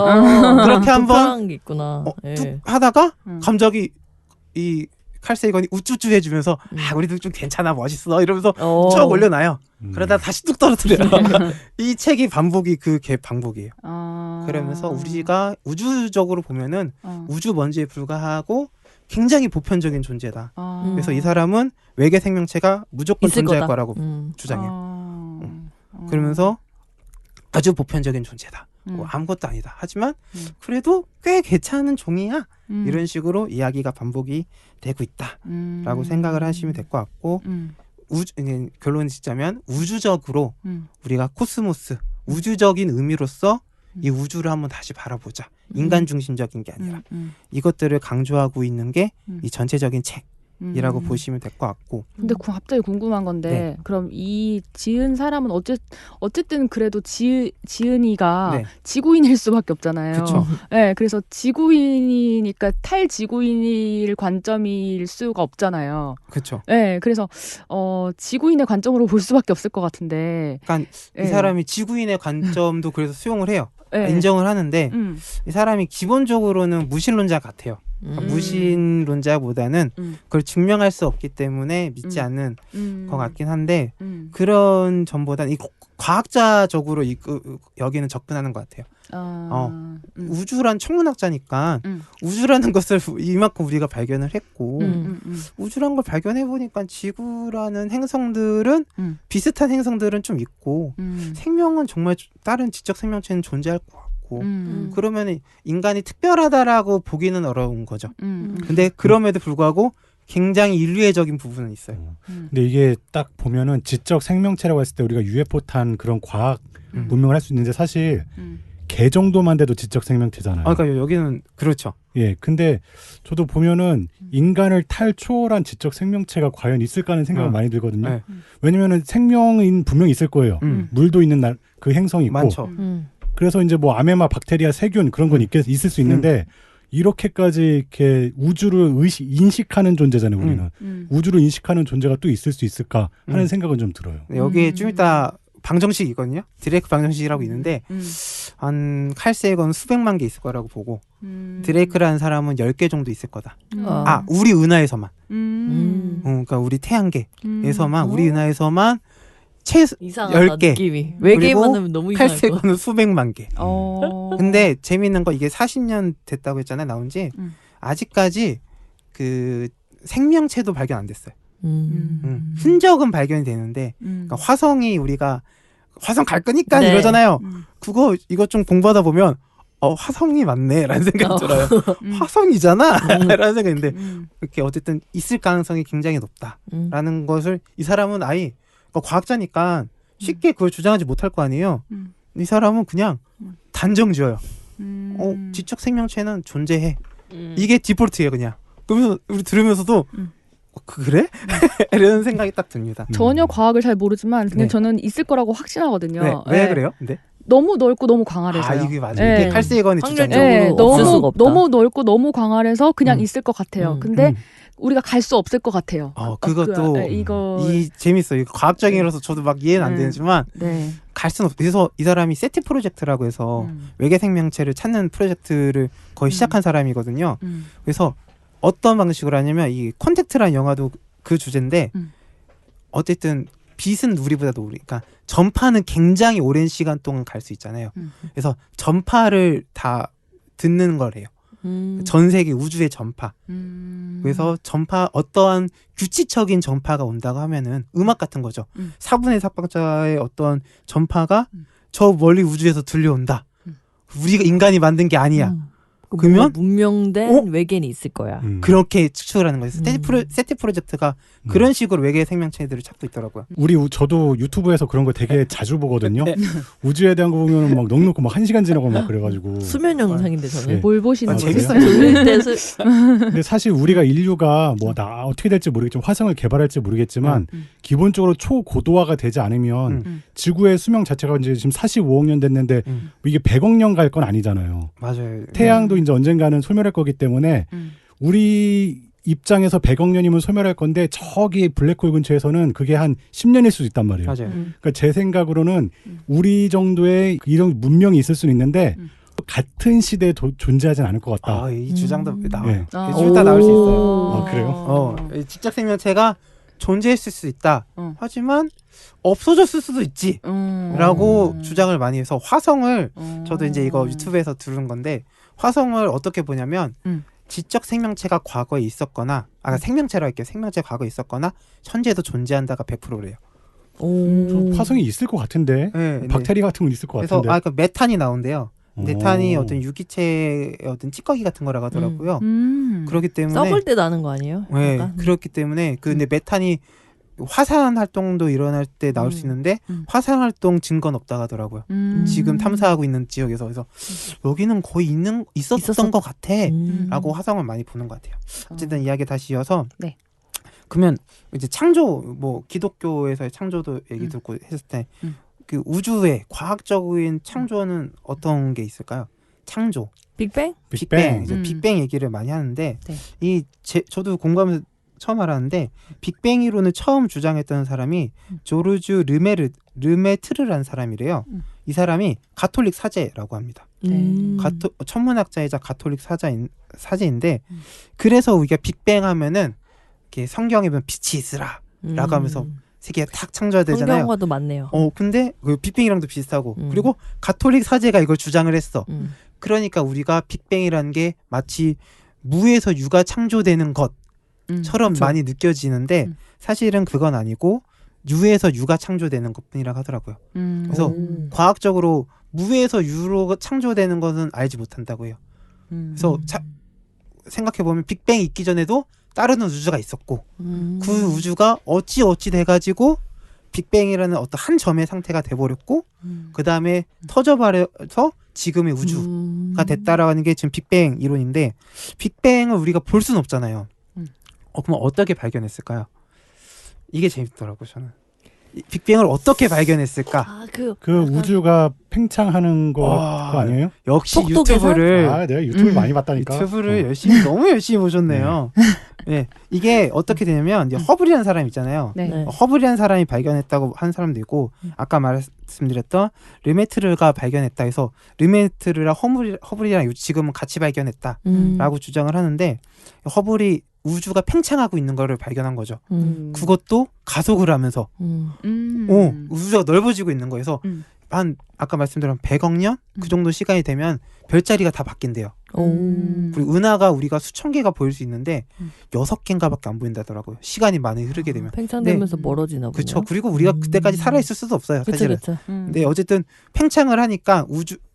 그렇게 한번 게 있구나. 뚝 하다가 갑자기 이 칼세이건이 우쭈쭈 해주면서 우리도 좀 괜찮아, 멋있어 이러면서 쭉 올려놔요. 그러다 다시 뚝 떨어뜨려요. 이 책이 반복이 반복이에요. 그러면서 우리가 우주적으로 보면은 우주 먼지에 불과하고 굉장히 보편적인 존재다. 그래서 이 사람은 외계 생명체가 무조건 존재할 거라고 주장해요. 그러면서 아주 보편적인 존재다. 뭐 아무것도 아니다. 하지만 그래도 꽤 괜찮은 종이야. 이런 식으로 이야기가 반복이 되고 있다라고 생각을 하시면 될 것 같고 결론을 짓자면 우주적으로 우리가 코스모스, 우주적인 의미로서 이 우주를 한번 다시 바라보자. 인간 중심적인 게 아니라 이것들을 강조하고 있는 게 이 전체적인 책이라고 보시면 될 것 같고. 근데 갑자기 궁금한 건데 그럼 이 지은 사람은 어쨌든 그래도 지은이가 지구인일 수밖에 없잖아요. 그쵸. 네, 그래서 지구인이니까 탈지구인일 관점일 수가 없잖아요. 그렇죠. 네, 그래서 지구인의 관점으로 볼 수밖에 없을 것 같은데. 그러니까 이 사람이 지구인의 관점도 그래서 수용을 해요. 인정을 하는데 이 사람이 기본적으로는 무신론자 같아요. 무신론자보다는 그걸 증명할 수 없기 때문에 믿지 않는 것 같긴 한데 그런 점보다는 이 과학자적으로 여기는 접근하는 것 같아요. 우주란 천문학자니까 우주라는 것을 이만큼 우리가 발견을 했고 우주란 걸 발견해보니까 지구라는 행성들은 비슷한 행성들은 좀 있고 생명은 정말 다른 지적 생명체는 존재할 것 같고 그러면 인간이 특별하다라고 보기는 어려운 거죠. 근데 그럼에도 불구하고 굉장히 인류애적인 부분은 있어요. 근데 이게 딱 보면은 지적 생명체라고 했을 때 우리가 UFO 탄 그런 과학 문명을 할 수 있는데 사실 개 정도만 돼도 지적 생명체잖아요. 그러니까 여기는 그렇죠. 예, 근데 저도 보면은 인간을 탈초월한 지적 생명체가 과연 있을까 하는 생각이 많이 들거든요. 왜냐면은 생명은 분명히 있을 거예요. 물도 있는 그 행성이 있고. 많죠. 그래서 이제 뭐 아메바, 박테리아, 세균 그런 건 있을 수 있는데 이렇게까지 이렇게 우주를 인식하는 존재잖아요. 우리는 우주를 인식하는 존재가 또 있을 수 있을까 하는 생각은 좀 들어요. 여기 좀 이따 방정식이거든요. 드레이크 방정식이라고 있는데 한 칼색은 수백만 개 있을 거라고 보고 드레이크라는 사람은 10개 정도 있을 거다. 우리 은하에서만. 그러니까 우리 태양계에서만 우리 은하에서만 최소 10개. 느낌이. 외계인 만나면 너무 이상할 거. 칼색은 수백만 개. 근데 재미있는 거 이게 40년 됐다고 했잖아요. 나온 지. 아직까지 그 생명체도 발견 안 됐어요. 흔적은 발견이 되는데 그러니까 화성이 우리가 화성 갈 거니까 네. 이러잖아요. 이거 좀 공부하다 보면 화성이 맞네 라는 생각이 들어요. 화성이잖아 라는 생각인데 이렇게 어쨌든 있을 가능성이 굉장히 높다라는 것을 이 사람은 아예 과학자니까 쉽게 그걸 주장하지 못할 거 아니에요. 이 사람은 그냥 단정 지어요. 지적 생명체는 존재해. 이게 디폴트예요 그냥. 그러면서 우리 들으면서도 그래? 이런 생각이 딱 듭니다. 전혀 과학을 잘 모르지만 그냥 저는 있을 거라고 확신하거든요. 네. 왜 그래요? 근데? 너무 넓고 너무 광활해서요. 이게 맞아요. 이게 칼세이건의 주장이에요. 너무 넓고 너무 광활해서 그냥 있을 것 같아요. 근데 우리가 갈 수 없을 것 같아요. 그것도 재밌어요. 이거 과학적이라서 저도 막 이해는 안 되지만 갈 수는 없어요. 그래서 이 사람이 세티 프로젝트라고 해서 외계 생명체를 찾는 프로젝트를 거의 시작한 사람이거든요. 그래서 어떤 방식으로 하냐면 이 콘택트라는 영화도 그 주제인데 어쨌든 빛은 우리보다도 그러니까 전파는 굉장히 오랜 시간 동안 갈 수 있잖아요. 그래서 전파를 다 듣는 거래요. 전 세계 우주의 전파. 그래서 어떠한 규칙적인 전파가 온다고 하면은 음악 같은 거죠. 4분의 4박자의 어떤 전파가 저 멀리 우주에서 들려온다. 우리가 인간이 만든 게 아니야. 그러면 문명된 외계인이 있을 거야. 그렇게 추측을 하는 거예요. 세티 프로젝트가 그런 식으로 외계 생명체들을 찾고 있더라고요. 저도 유튜브에서 그런 거 되게 자주 보거든요. 우주에 대한 거 보면 막 넉넉고 막 1시간 지나고 막 그래가지고. 수면 영상인데 저는. 뭘 보시는 거예요? 재밌어요. 근데 사실 우리가 인류가 어떻게 될지 모르겠지만 화성을 개발할지 모르겠지만 기본적으로 초고도화가 되지 않으면 지구의 수명 자체가 이제 지금 45억 년 됐는데 이게 100억 년 갈 건 아니잖아요. 맞아요. 태양도 이제 언젠가는 소멸할 거기 때문에 우리 입장에서 100억 년이면 소멸할 건데 저기 블랙홀 근처에서는 그게 한 10년일 수도 있단 말이에요. 맞아요. 그러니까 제 생각으로는 우리 정도의 이런 문명이 있을 수는 있는데 같은 시대에 존재하진 않을 것 같다. 이 주장도 나와요. 쭉 다 나올 수 있어요. 그래요? 지적 생명체가 존재했을 수 있다. 하지만 없어졌을 수도 있지. 라고 주장을 많이 해서 화성을 저도 이제 이거 유튜브에서 들은 건데 화성을 어떻게 보냐면 지적 생명체가 과거에 있었거나 생명체로 할게요. 생명체 과거에 있었거나 현재도 존재한다가 100%래요. 화성이 있을 것 같은데 박테리아 같은 건 있을 것 그래서 같은데. 그 메탄이 나온대요. 메탄이 어떤 유기체의 어떤 찌꺼기 같은 거라고 하더라고요. 그렇기 때문에 썩을 때 나는 거 아니에요? 네, 그렇기 때문에 근데 메탄이 화산 활동도 일어날 때 나올 수 있는데 화산 활동 증거는 없다고 하더라고요. 지금 탐사하고 있는 지역에서. 그래서 여기는 거의 있었던 것 같아 라고 화성을 많이 보는 것 같아요. 어쨌든 이야기 다시 이어서 그러면 이제 창조 기독교에서의 창조도 얘기 듣고 했을 때 그 우주의 과학적인 창조는 어떤 게 있을까요? 창조. 빅뱅? 이제 빅뱅 얘기를 많이 하는데 저도 공부하면서 처음 알았는데 빅뱅 이론을 처음 주장했던 사람이 조르주 르메트르라는 사람이래요. 이 사람이 가톨릭 사제라고 합니다. 천문학자이자 가톨릭 사제인데 그래서 우리가 빅뱅 하면은 이렇게 성경에 보면 빛이 있으라라고 하면서 세계가 탁 창조되잖아요. 성경과도 맞네요. 근데 그 빅뱅이랑도 비슷하고 그리고 가톨릭 사제가 이걸 주장을 했어. 그러니까 우리가 빅뱅이라는 게 마치 무에서 유가 창조되는 것처럼 많이 느껴지는데 사실은 그건 아니고 유에서 유가 창조되는 것뿐이라고 하더라고요. 그래서 과학적으로 무에서 유로 창조되는 것은 알지 못한다고 해요. 그래서 생각해보면 빅뱅이 있기 전에도 다른 우주가 있었고 그 우주가 어찌 돼가지고 빅뱅이라는 어떤 한 점의 상태가 돼버렸고 그 다음에 터져버려서 지금의 우주가 됐다라고 하는 게 지금 빅뱅 이론인데 빅뱅을 우리가 볼 수는 없잖아요. 그럼 어떻게 발견했을까요? 이게 재밌더라고요. 저는 빅뱅을 어떻게 발견했을까? 그 우주가 팽창하는 거 아니에요? 역시 유튜브를 내가 유튜브를 많이 봤다니까. 유튜브를 너무 열심히 보셨네요. 네, 이게 어떻게 되냐면 이제 허블이라는 사람 있잖아요. 허블이라는 사람이 발견했다고 한 사람도 있고 아까 말씀드렸던 르메트르가 발견했다 해서 르메트르랑 허블이랑 지금은 같이 발견했다라고 주장을 하는데 허블이 우주가 팽창하고 있는 거를 발견한 거죠. 그것도 가속을 하면서 우주가 넓어지고 있는 거에서 한 아까 말씀드린 100억 년 그 정도 시간이 되면 별자리가 다 바뀐대요. 그리고 은하가 우리가 수천 개가 보일 수 있는데 6개인가밖에 안 보인다더라고요. 시간이 많이 흐르게 되면. 팽창되면서 멀어지나 보네요. 그렇죠. 그리고 우리가 그때까지 살아있을 수도 없어요. 사실은. 그쵸. 근데 어쨌든 팽창을 하니까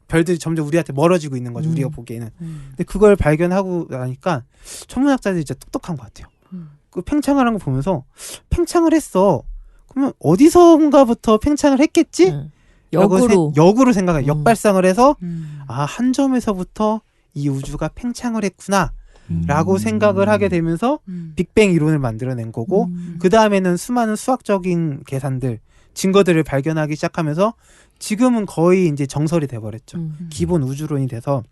별들이 점점 우리한테 멀어지고 있는 거죠. 우리가 보기에는. 근데 그걸 발견하고 나니까 천문학자들이 진짜 똑똑한 것 같아요. 그 팽창을 한 거 보면서 팽창을 했어. 그러면 어디선가부터 팽창을 했겠지? 역으로 생각해요. 역발상을 해서 한 점에서부터 이 우주가 팽창을 했구나 라고 생각을 하게 되면서 빅뱅 이론을 만들어낸 거고 그 다음에는 수많은 수학적인 계산들 증거들을 발견하기 시작하면서 지금은 거의 이제 정설이 돼버렸죠. 기본 우주론이 돼서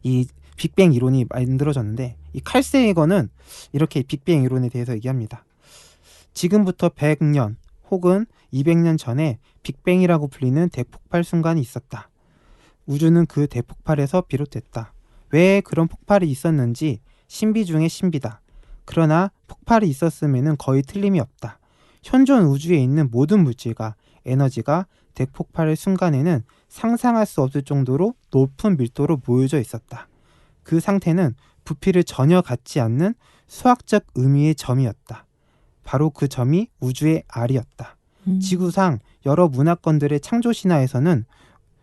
이 빅뱅 이론이 만들어졌는데 이 칼 세이건은 이렇게 빅뱅 이론에 대해서 얘기합니다. 지금부터 100년 혹은 200년 전에 빅뱅이라고 불리는 대폭발 순간이 있었다. 우주는 그 대폭발에서 비롯됐다. 왜 그런 폭발이 있었는지 신비 중에 신비다. 그러나 폭발이 있었음에는 거의 틀림이 없다. 현존 우주에 있는 모든 물질과 에너지가 대폭발의 순간에는 상상할 수 없을 정도로 높은 밀도로 모여져 있었다. 그 상태는 부피를 전혀 갖지 않는 수학적 의미의 점이었다. 바로 그 점이 우주의 알이었다. 지구상 여러 문화권들의 창조 신화에서는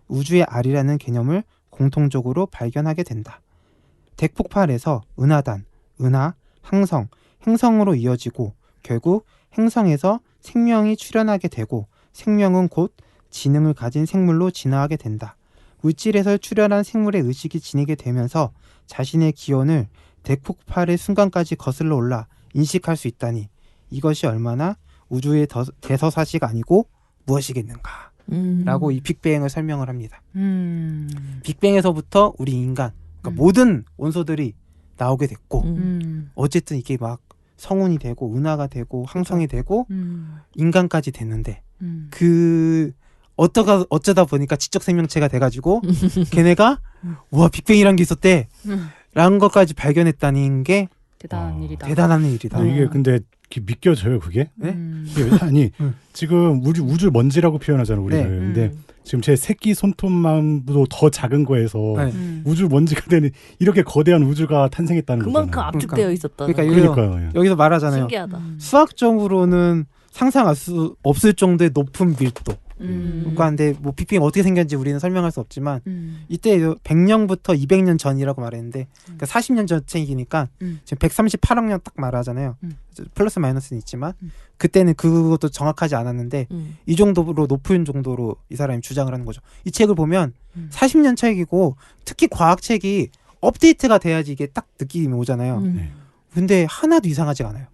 우주의 알이라는 개념을 공통적으로 발견하게 된다. 대폭발에서 은하단, 은하, 항성, 행성으로 이어지고 결국 행성에서 생명이 출현하게 되고 생명은 곧 지능을 가진 생물로 진화하게 된다. 물질에서 출현한 생물의 의식이 지니게 되면서 자신의 기원을 대폭발의 순간까지 거슬러 올라 인식할 수 있다니 이것이 얼마나 우주의 대서사시가 아니고 무엇이겠는가 라고 이 빅뱅을 설명을 합니다. 빅뱅에서부터 우리 인간 그러니까 모든 원소들이 나오게 됐고 어쨌든 이게 막 성운이 되고 은하가 되고 항성이 되고 인간까지 됐는데 그 어쩌다 보니까 지적 생명체가 돼가지고 걔네가 와 빅뱅이란 게 있었대 라는 것까지 발견했다는 게 대단한 일이다. 대단한 일이다. 이게 근데 믿겨져요 그게? 네? 아니 지금 우주 먼지라고 표현하잖아요 우리를. 네. 근데 지금 제 새끼 손톱만도 더 작은 거에서 우주 먼지가 되는 이렇게 거대한 우주가 탄생했다는 그만큼 거잖아요. 압축되어 있었다는 그러니까요. 여기서 말하잖아요. 신기하다. 수학적으로는 상상할 수 없을 정도의 높은 밀도. 그러니까 근데 뭐 빅뱅이 어떻게 생겼는지 우리는 설명할 수 없지만 이때 100년부터 200년 전이라고 말했는데 그러니까 40년 전 책이니까 지금 138억 년 딱 말하잖아요. 플러스 마이너스는 있지만 그때는 그것도 정확하지 않았는데 이 정도로 높은 정도로 이 사람이 주장을 하는 거죠. 이 책을 보면 40년 책이고 특히 과학책이 업데이트가 돼야지 이게 딱 느낌이 오잖아요. 근데 하나도 이상하지 않아요.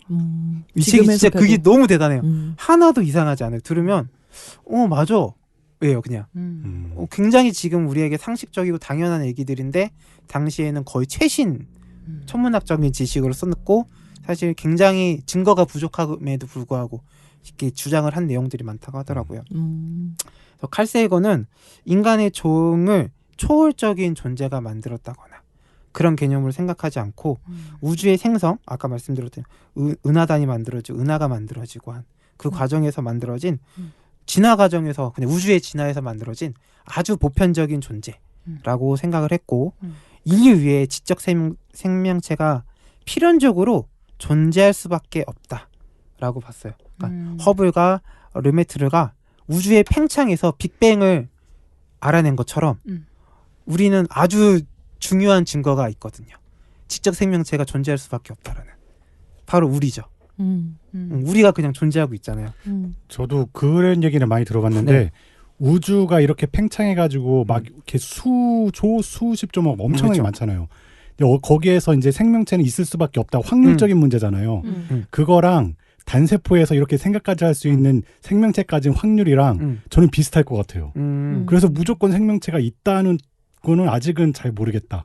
이 책이 진짜 그게 너무 대단해요. 하나도 이상하지 않아요. 들으면 맞아. 왜요 그냥 굉장히 지금 우리에게 상식적이고 당연한 얘기들인데 당시에는 거의 최신 천문학적인 지식으로 써놓고 사실 굉장히 증거가 부족함에도 불구하고 이렇게 주장을 한 내용들이 많다고 하더라고요. 칼 세이건은 인간의 종을 초월적인 존재가 만들었다거나 그런 개념을 생각하지 않고 우주의 생성, 아까 말씀드렸던 은하단이 만들어지고 은하가 만들어지고 한 그 과정에서 만들어진 진화 과정에서 그냥 우주의 진화에서 만들어진 아주 보편적인 존재라고 생각을 했고 인류 위에 지적 생명체가 필연적으로 존재할 수밖에 없다라고 봤어요. 그러니까 허블과 르메트르가 우주의 팽창에서 빅뱅을 알아낸 것처럼 우리는 아주 중요한 증거가 있거든요. 지적 생명체가 존재할 수밖에 없다라는. 바로 우리죠. 우리가 그냥 존재하고 있잖아요. 저도 그런 얘기는 많이 들어봤는데 우주가 이렇게 팽창해가지고 막 이렇게 수십조 막 엄청나게 많잖아요. 근데 거기에서 이제 생명체는 있을 수밖에 없다. 확률적인 문제잖아요. 그거랑 단세포에서 이렇게 생각까지 할 수 있는 생명체까지는 확률이랑 저는 비슷할 것 같아요. 그래서 무조건 생명체가 있다는 거는 아직은 잘 모르겠다.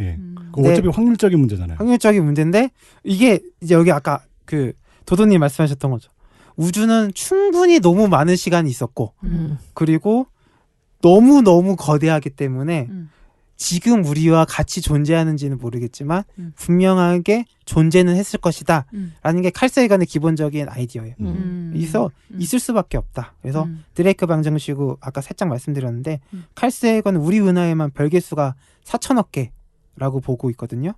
예. 어차피 확률적인 문제잖아요. 확률적인 문제인데 이게 이제 여기 아까 그 도도님 말씀하셨던 거죠. 우주는 충분히 너무 많은 시간이 있었고 그리고 너무 거대하기 때문에 지금 우리와 같이 존재하는지는 모르겠지만 분명하게 존재는 했을 것이다 라는 게 칼 세이건의 기본적인 아이디어예요. 그래서 있을 수밖에 없다. 그래서 드레이크 방정식으로 아까 살짝 말씀드렸는데 칼 세이건은 우리 은하에만 별 개수가 4천억 개라고 보고 있거든요.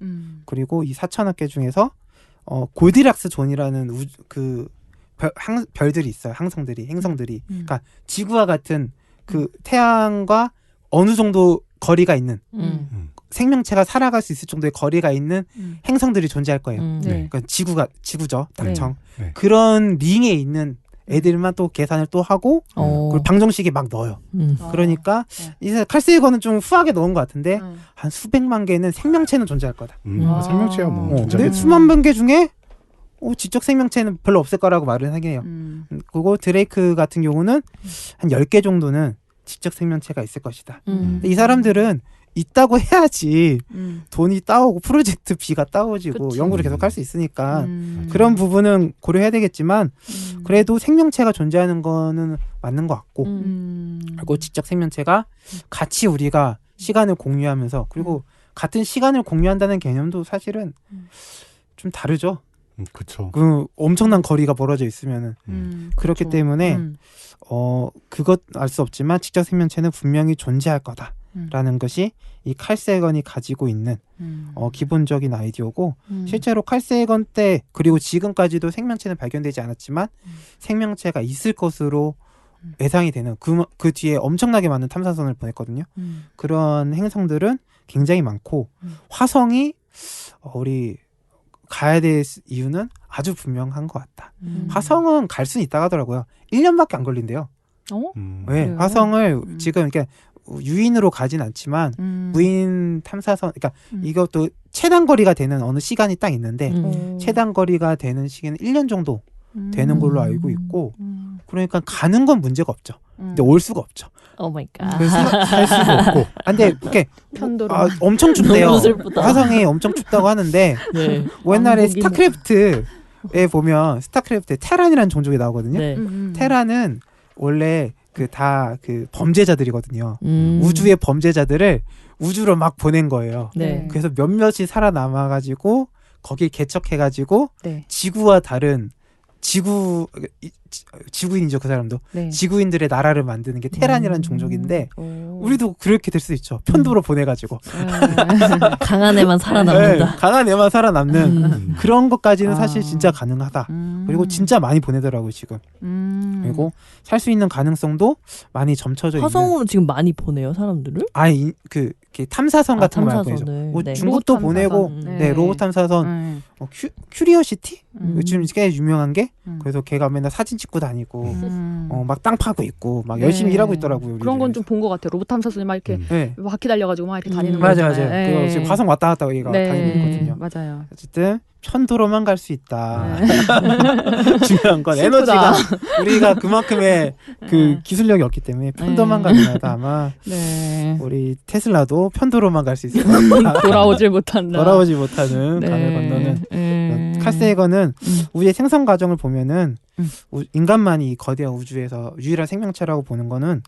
그리고 이 4천억 개 중에서 골디락스 존이라는 별들이 있어요. 행성들이. 그러니까 지구와 같은 그 태양과 어느 정도 거리가 있는 생명체가 살아갈 수 있을 정도의 거리가 있는 행성들이 존재할 거예요. 그러니까 지구죠. 당청. 네. 그런 링에 있는 애들만 또 계산을 또 하고 그리고 방정식에 막 넣어요. 그러니까 이제 칼 세이건은 좀 후하게 넣은 것 같은데 한 수백만 개는 생명체는 존재할 거다. 생명체야 뭐. 근데 수만 개 중에 지적 생명체는 별로 없을 거라고 말을 하긴 해요. 그리고 드레이크 같은 경우는 한 10개 정도는 지적 생명체가 있을 것이다. 근데 이 사람들은 있다고 해야지 돈이 따오고 프로젝트 B가 따오지고 그치. 연구를 계속 할 수 있으니까 그런 부분은 고려해야 되겠지만 그래도 생명체가 존재하는 거는 맞는 것 같고 그리고 지적 생명체가 같이 우리가 시간을 공유하면서 그리고 같은 시간을 공유한다는 개념도 사실은 좀 다르죠. 그렇죠. 그 엄청난 거리가 멀어져 있으면은 그렇기 때문에 그것 알 수 없지만 지적 생명체는 분명히 존재할 거다라는 것이 이 칼 세이건이 가지고 있는 기본적인 아이디어고 실제로 칼 세이건 때 그리고 지금까지도 생명체는 발견되지 않았지만 생명체가 있을 것으로 예상이 되는 그 뒤에 엄청나게 많은 탐사선을 보냈거든요. 그런 행성들은 굉장히 많고 화성이 우리 가야 될 이유는 아주 분명한 것 같다. 화성은 갈 수는 있다고 하더라고요. 1년밖에 안 걸린대요. 네, 화성을 지금 이렇게 유인으로 가진 않지만 무인 탐사선, 그러니까 이것도 최단 거리가 되는 어느 시간이 딱 있는데 최단 거리가 되는 시기는 1년 정도 되는 걸로 알고 있고 그러니까 가는 건 문제가 없죠. 근데 올 수가 없죠. 오 마이 갓. 그래서 살 수가 없고. 근데 이렇게 편도로 엄청 춥대요. 너무 슬프다. 화성이 엄청 춥다고 하는데 네. 옛날에 왕복이네. 스타크래프트에 보면 스타크래프트에 테란이라는 종족이 나오거든요. 네. 테란은 원래 그 범죄자들이거든요. 우주의 범죄자들을 우주로 막 보낸 거예요. 네. 그래서 몇몇이 살아남아가지고 거기 개척해가지고 네. 지구와 다른 지구인이죠, 그 사람도. 네. 지구인들의 나라를 만드는 게 테란이라는 종족인데 우리도 그렇게 될 수 있죠. 편도로 보내가지고 강한 애만 살아남는다. 네, 강한 애만 살아남는 그런 것까지는 사실 진짜 가능하다. 그리고 진짜 많이 보내더라고요, 지금. 그리고 살 수 있는 가능성도 많이 점쳐져 있는. 화성으로 지금 많이 보내요, 사람들을? 이렇게 탐사선 같은 거 많이 보내죠. 뭐 네. 중국도 보내고, 로봇 탐사선, 큐리오시티? 요즘 꽤 유명한 게, 그래서 걔가 맨날 사진 찍고 다니고, 막 땅 파고 있고, 막 열심히 일하고 있더라고요. 그런 건 좀 본 것 같아요. 로봇 탐사선이 막 이렇게 바퀴 달려가지고 막 이렇게 다니는 거. 맞아요. 그거 지금 화성 왔다 갔다 얘가 다니고 있거든요. 맞아요. 어쨌든 편도로만 갈 수 있다. 네. 중요한 건 에너지가 우리가 그만큼의 그 기술력이 없기 때문에 편도만 가능하다. 아마 우리 테슬라도 편도로만 갈 수 있을 거다. 돌아오질 못한다. 돌아오지 못하는 강을 건너는. 칼 세이건은 우리의 생성 과정을 보면은 인간만이 거대한 우주에서 유일한 생명체라고 보는 거는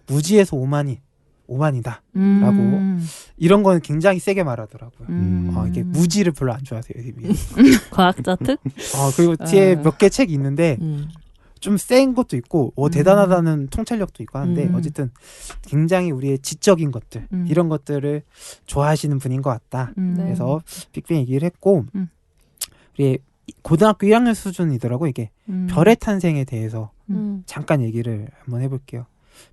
무지에서 오만이다 라고 이런 거는 굉장히 세게 말하더라고요. 이게 무지를 별로 안 좋아하세요. 과학자 특? 그리고 뒤에 몇 개 책이 있는데 좀 센 것도 있고 대단하다는 통찰력도 있고 하는데 어쨌든 굉장히 우리의 지적인 것들 이런 것들을 좋아하시는 분인 것 같다. 그래서 빅뱅 얘기를 했고 우리 고등학교 1학년 수준이더라고 이게. 별의 탄생에 대해서 잠깐 얘기를 한번 해볼게요.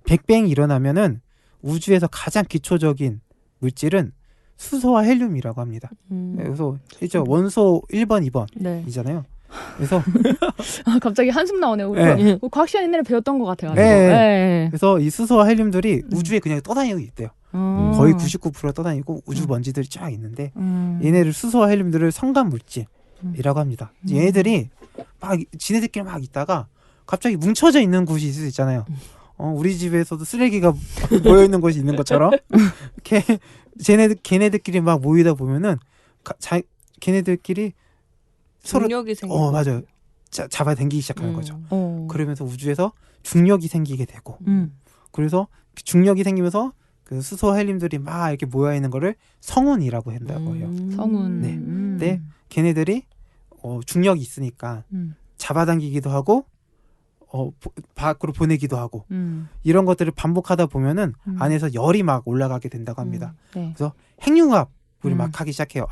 빅뱅이 일어나면은 우주에서 가장 기초적인 물질은 수소와 헬륨이라고 합니다. 그래서 이제 원소 1번, 2번이잖아요. 그래서 갑자기 한숨 나오네요. 네. 과학 시간 옛날에 배웠던 것 같아가지고. 네. 그래서 이 수소와 헬륨들이 우주에 그냥 떠다니고 있대요. 거의 99% 떠다니고 우주 먼지들이 쫙 있는데 얘네들 수소와 헬륨들을 성간 물질이라고 합니다. 얘네들이 막 지네들끼리 막 있다가 갑자기 뭉쳐져 있는 곳이 있을 수 있잖아요. 우리 집에서도 쓰레기가 모여 있는 곳이 있는 것처럼 이렇게 걔네들끼리 막 모이다 보면은 걔네들끼리 서로 중력이 생겨. 맞아요. 잡아당기기 시작하는 거죠. 그러면서 우주에서 중력이 생기게 되고 그래서 중력이 생기면서 그 수소 헬륨들이 막 이렇게 모여 있는 거를 성운이라고 한다고 해요. 성운. 네. 근데 걔네들이 중력이 있으니까 잡아당기기도 하고 밖으로 보내기도 하고 이런 것들을 반복하다 보면은 안에서 열이 막 올라가게 된다고 합니다. 네. 그래서 핵융합을 막 하기 시작해요.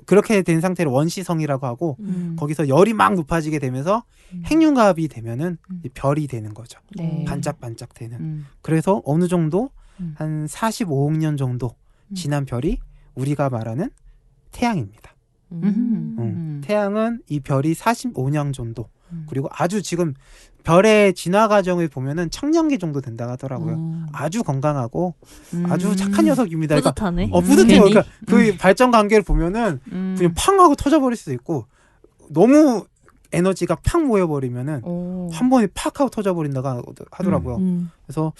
그렇게 된 상태를 원시성이라고 하고 거기서 열이 막 높아지게 되면서 핵융합이 되면은 별이 되는 거죠. 네. 반짝반짝 되는. 그래서 어느 정도 한 45억 년 정도 지난 별이 우리가 말하는 태양입니다. 태양은 이 별이 45년 정도 그리고 아주 지금 별의 진화 과정을 보면은 청년기 정도 된다고 하더라고요. 아주 건강하고 아주 착한 녀석입니다. 뿌듯하네. 뿌듯해요. 그러니까 그 발전 관계를 보면은 그냥 팡 하고 터져버릴 수도 있고 너무 에너지가 팍 모여버리면은 한 번에 팍 하고 터져버린다고 하더라고요. 그래서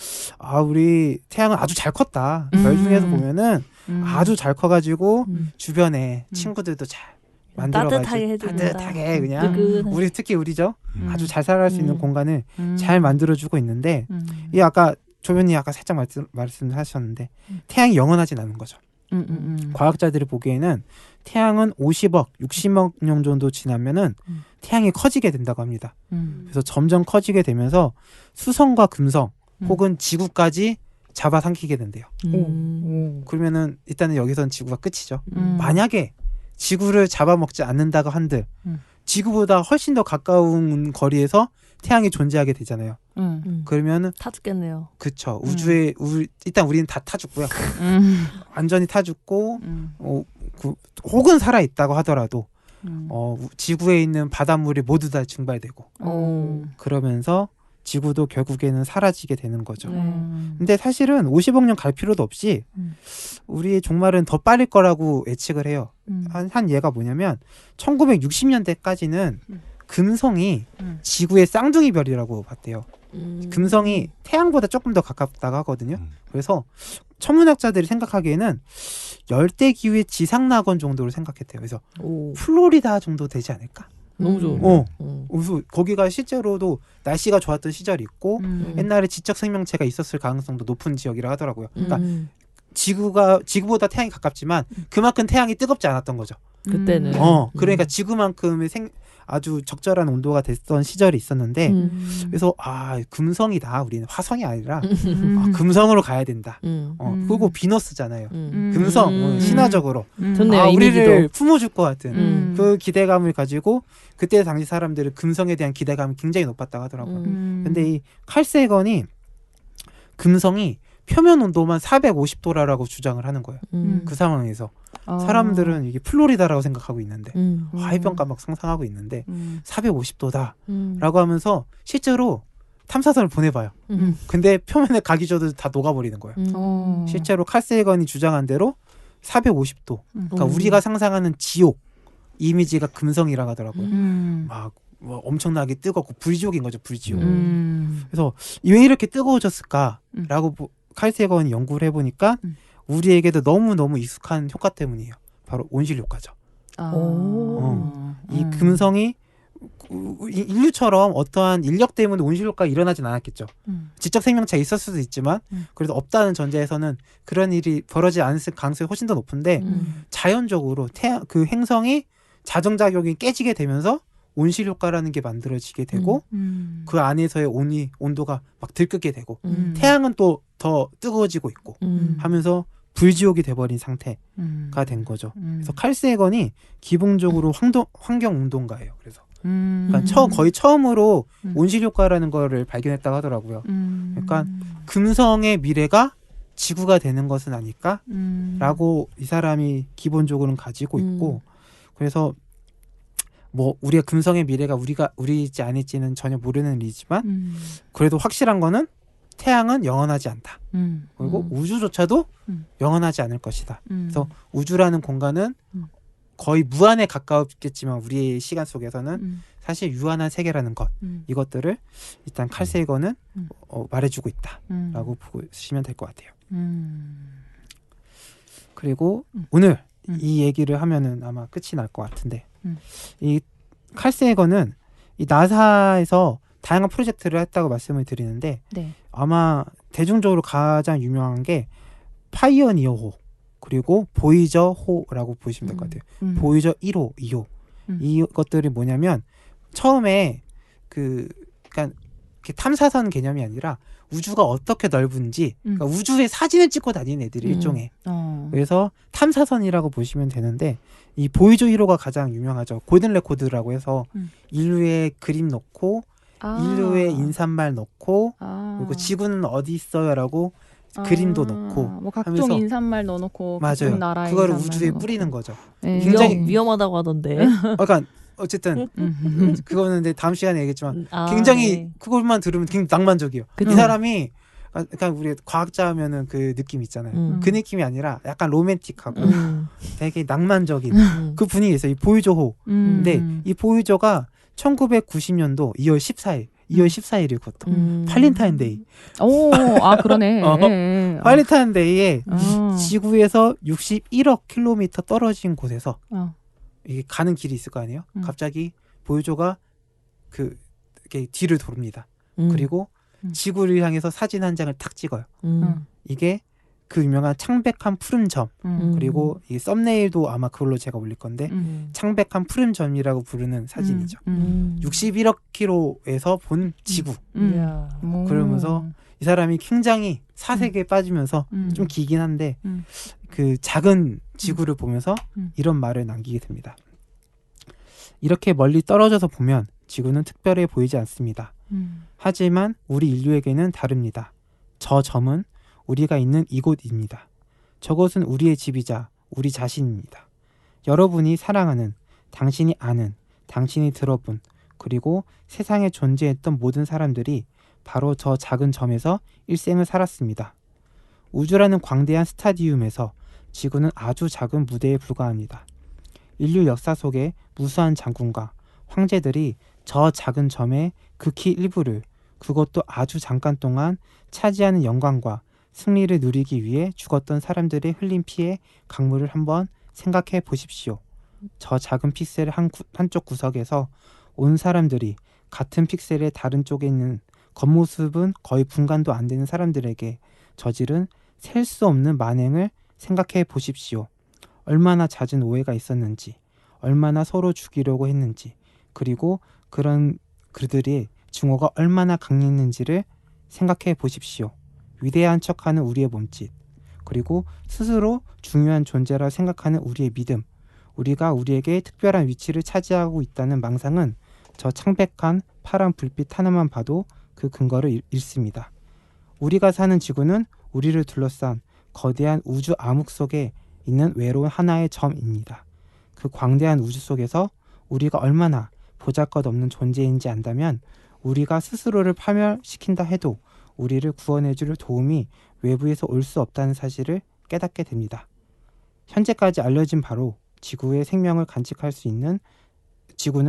우리 태양은 아주 잘 컸다. 별 중에서 보면은 아주 잘 커가지고 주변에 친구들도 잘 만들어가지고 따뜻하게 그냥 우리 특히 우리죠. 아주 잘 살아갈 수 있는 공간을 잘 만들어주고 있는데 이 아까 조변이 아까 살짝 말씀하셨는데 태양이 영원하진 않은 거죠. 과학자들이 보기에는 태양은 50억, 60억 년 정도 지나면은 태양이 커지게 된다고 합니다. 그래서 점점 커지게 되면서 수성과 금성 혹은 지구까지 잡아삼키게 된대요. 그러면은 일단은 여기서는 지구가 끝이죠. 만약에 지구를 잡아먹지 않는다고 한들 지구보다 훨씬 더 가까운 거리에서 태양이 존재하게 되잖아요. 그러면은 타 죽겠네요. 그쵸. 우주에 일단 우리는 다 타 죽고요. 완전히 타 죽고 혹은 살아 있다고 하더라도 지구에 있는 바닷물이 모두 다 증발되고 그러면서 지구도 결국에는 사라지게 되는 거죠. 근데 사실은 50억 년 갈 필요도 없이 우리의 종말은 더 빠를 거라고 예측을 해요. 한 예가 뭐냐면 1960년대까지는 금성이 지구의 쌍둥이 별이라고 봤대요. 금성이 태양보다 조금 더 가깝다고 하거든요. 그래서 천문학자들이 생각하기에는 열대기후의 지상낙원 정도로 생각했대요. 그래서 플로리다 정도 되지 않을까? 너무 좋은데. 그래서 거기가 실제로도 날씨가 좋았던 시절이 있고 옛날에 지적 생명체가 있었을 가능성도 높은 지역이라 하더라고요. 그러니까 지구보다 태양이 가깝지만 그만큼 태양이 뜨겁지 않았던 거죠. 그때는. 그러니까 지구만큼의 아주 적절한 온도가 됐던 시절이 있었는데 그래서 금성이다. 우리는 화성이 아니라 금성으로 가야 된다. 그리고 비너스잖아요. 금성 신화적으로 좋네요, 우리를 품어줄 것 같은 그 기대감을 가지고 그때 당시 사람들은 금성에 대한 기대감이 굉장히 높았다고 하더라고요. 근데 이 칼 세건이 금성이 표면 온도만 450도라고 주장을 하는 거예요. 그 상황에서 사람들은 이게 플로리다라고 생각하고 있는데 해변가 막 상상하고 있는데 450도다라고 하면서 실제로 탐사선을 보내봐요. 근데 표면에 가기 전에 다 녹아버리는 거예요. 실제로 칼 세건이 주장한 대로 450도 그러니까 우리가 상상하는 지옥 이미지가 금성이라고 하더라고요. 막 엄청나게 뜨겁고 불지옥인 거죠. 불지옥. 그래서 왜 이렇게 뜨거워졌을까라고 칼 세건이 연구를 해보니까 우리에게도 너무너무 익숙한 효과 때문이에요. 바로 온실 효과죠. 이 금성이 인류처럼 어떠한 인력 때문에 온실 효과가 일어나진 않았겠죠. 지적 생명체가 있을 수도 있지만 그래도 없다는 전제에서는 그런 일이 벌어지지 않을 가능성이 훨씬 더 높은데 자연적으로 그 행성이 자정작용이 깨지게 되면서 온실 효과라는 게 만들어지게 되고 그 안에서의 온도가 막 들끓게 되고 태양은 또 더 뜨거워지고 있고 하면서 불지옥이 돼버린 상태가 된 거죠. 그래서 칼 세건이 기본적으로 환경운동가예요. 그래서 그러니까 거의 처음으로 온실 효과라는 거를 발견했다고 하더라고요. 그러니까 금성의 미래가 지구가 되는 것은 아닐까? 라고 이 사람이 기본적으로는 가지고 있고 그래서 뭐 우리가 금성의 미래가 우리일지 아닐지는 전혀 모르는 일이지만 그래도 확실한 거는 태양은 영원하지 않다. 그리고 우주조차도 영원하지 않을 것이다. 그래서 우주라는 공간은 거의 무한에 가까웠겠지만 우리의 시간 속에서는 사실 유한한 세계라는 것 이것들을 일단 칼 세건은 말해주고 있다라고 보시면 될 것 같아요. 그리고 오늘 이 얘기를 하면은 아마 끝이 날 것 같은데 이 칼 세건은 이 나사에서 다양한 프로젝트를 했다고 말씀을 드리는데 네. 아마 대중적으로 가장 유명한 게 파이어니어호 그리고 보이저호라고 보시면 될 것 같아요. 보이저 1호, 2호 이것들이 뭐냐면 처음에 그러니까 탐사선 개념이 아니라 우주가 어떻게 넓은지 그러니까 우주에 사진을 찍고 다니는 애들이 일종의 그래서 탐사선이라고 보시면 되는데 이 보이저 1호가 가장 유명하죠. 골든 레코드라고 해서 인류의 그림 넣고 인류의 인사말 넣고 그리고 지구는 어디 있어요라고 그림도 넣고 뭐 각종 인사말 넣어놓고 맞아요. 나라의 그거를 우주에 뿌리는 거죠. 네. 굉장히 위험하다고 하던데. 그러니까 어쨌든 그거는 이제 다음 시간에 얘기했지만 굉장히 네. 그걸만 들으면 굉장히 낭만적이에요. 이 사람이 그러니까 우리 과학자면은 그 느낌 있잖아요. 그 느낌이 아니라 약간 로맨틱하고 되게 낭만적인 그 분위기 있어요. 이 보이저호. 근데 이 보이저가 1990년도 2월 14일이 그것도 발렌타인데이. 오, 그러네. 발렌타인데이에 지구에서 61억 킬로미터 떨어진 곳에서 이게 가는 길이 있을 거 아니에요? 갑자기 보이저가 이렇게 뒤를 돕니다. 그리고 지구를 향해서 사진 한 장을 탁 찍어요. 이게 그 유명한 창백한 푸른 점 그리고 이 썸네일도 아마 그걸로 제가 올릴 건데 창백한 푸른 점이라고 부르는 사진이죠. 61억 킬로에서 본 지구. 그러면서 이 사람이 굉장히 사색에 빠지면서 좀 기긴 한데 그 작은 지구를 보면서 이런 말을 남기게 됩니다. 이렇게 멀리 떨어져서 보면 지구는 특별해 보이지 않습니다. 하지만 우리 인류에게는 다릅니다. 저 점은 우리가 있는 이곳입니다. 저곳은 우리의 집이자 우리 자신입니다. 여러분이 사랑하는, 당신이 아는, 당신이 들어본, 그리고 세상에 존재했던 모든 사람들이 바로 저 작은 점에서 일생을 살았습니다. 우주라는 광대한 스타디움에서 지구는 아주 작은 무대에 불과합니다. 인류 역사 속의 무수한 장군과 황제들이 저 작은 점의 극히 일부를 그것도 아주 잠깐 동안 차지하는 영광과 승리를 누리기 위해 죽었던 사람들의 흘린 피의 강물을 한번 생각해 보십시오. 저 작은 픽셀의 한쪽 구석에서 온 사람들이 같은 픽셀의 다른 쪽에 있는 겉모습은 거의 분간도 안 되는 사람들에게 저지른 셀 수 없는 만행을 생각해 보십시오. 얼마나 잦은 오해가 있었는지, 얼마나 서로 죽이려고 했는지, 그리고 그런 그들의 증오가 얼마나 강했는지를 생각해 보십시오. 위대한 척하는 우리의 몸짓, 그리고 스스로 중요한 존재라 생각하는 우리의 믿음, 우리가 우리에게 특별한 위치를 차지하고 있다는 망상은 저 창백한 파란 불빛 하나만 봐도 그 근거를 잃습니다. 우리가 사는 지구는 우리를 둘러싼 거대한 우주 암흑 속에 있는 외로운 하나의 점입니다. 그 광대한 우주 속에서 우리가 얼마나 보잘것없는 존재인지 안다면 우리가 스스로를 파멸시킨다 해도 우리를 구원해줄 도움이 외부에서 올 수 없다는 사실을 깨닫게 됩니다. 현재까지 알려진 바로 지구는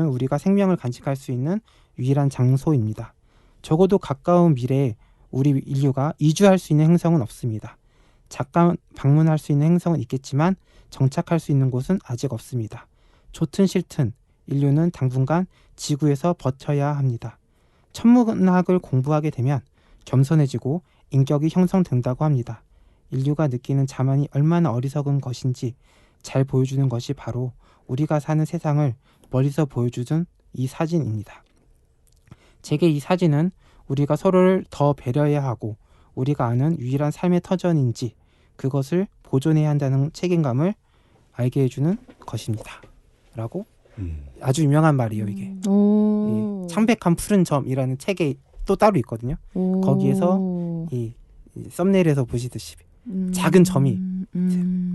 우리가 생명을 간직할 수 있는 유일한 장소입니다. 적어도 가까운 미래에 우리 인류가 이주할 수 있는 행성은 없습니다. 잠깐 방문할 수 있는 행성은 있겠지만 정착할 수 있는 곳은 아직 없습니다. 좋든 싫든 인류는 당분간 지구에서 버텨야 합니다. 천문학을 공부하게 되면 겸손해지고 인격이 형성된다고 합니다. 인류가 느끼는 자만이 얼마나 어리석은 것인지 잘 보여주는 것이 바로 우리가 사는 세상을 멀리서 보여주던 이 사진입니다. 제게 이 사진은 우리가 서로를 더 배려해야 하고 우리가 아는 유일한 삶의 터전인지 그것을 보존해야 한다는 책임감을 알게 해주는 것입니다. 라고 아주 유명한 말이에요. 이게 이 창백한 푸른 점이라는 책에 또 따로 있거든요. 거기에서 이 썸네일에서 보시듯이 작은 점이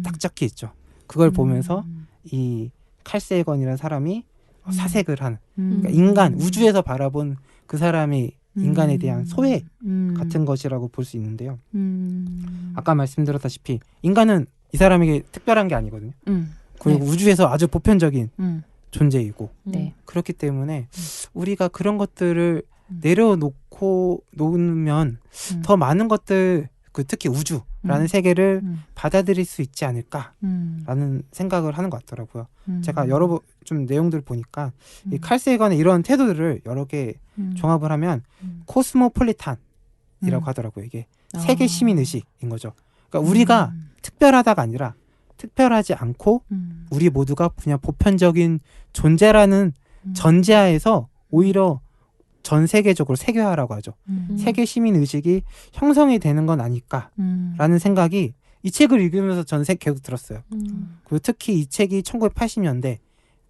딱 적혀 있죠. 그걸 보면서 이 칼세건이라는 사람이 사색을 하는 그러니까 인간 우주에서 바라본 그 사람이 인간에 대한 소외 같은 것이라고 볼 수 있는데요. 아까 말씀드렸다시피 인간은 이 사람에게 특별한 게 아니거든요. 그리고 네. 우주에서 아주 보편적인 존재이고 그렇기 때문에 우리가 그런 것들을 내려놓고 놓으면 더 많은 것들 그 특히 우주라는 세계를 받아들일 수 있지 않을까라는 생각을 하는 것 같더라고요. 제가 여러 좀 내용들을 보니까 이 칼 세이건의 이런 태도들을 여러 개 종합을 하면 코스모폴리탄이라고 하더라고요. 이게 세계 시민 의식인 거죠. 그러니까 우리가 특별하다가 아니라 특별하지 않고 우리 모두가 그냥 보편적인 존재라는 전제하에서 오히려 전 세계적으로 세계화라고 하죠. 세계 시민 의식이 형성이 되는 건 아닐까라는 생각이 이 책을 읽으면서 전 계속 들었어요. 그리고 특히 이 책이 1980년대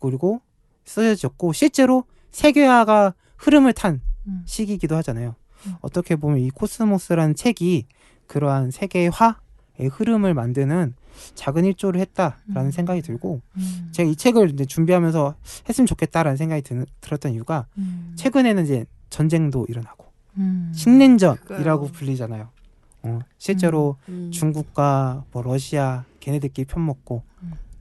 그리고 쓰여졌고 실제로 세계화가 흐름을 탄 시기이기도 하잖아요. 어떻게 보면 이 코스모스라는 책이 그러한 세계화의 흐름을 만드는 작은 일조를 했다라는 생각이 들고 제가 이 책을 이제 준비하면서 했으면 좋겠다라는 생각이 들었던 이유가 최근에는 이제 전쟁도 일어나고 신냉전이라고 불리잖아요. 실제로 중국과 뭐 러시아 걔네들끼리 편먹고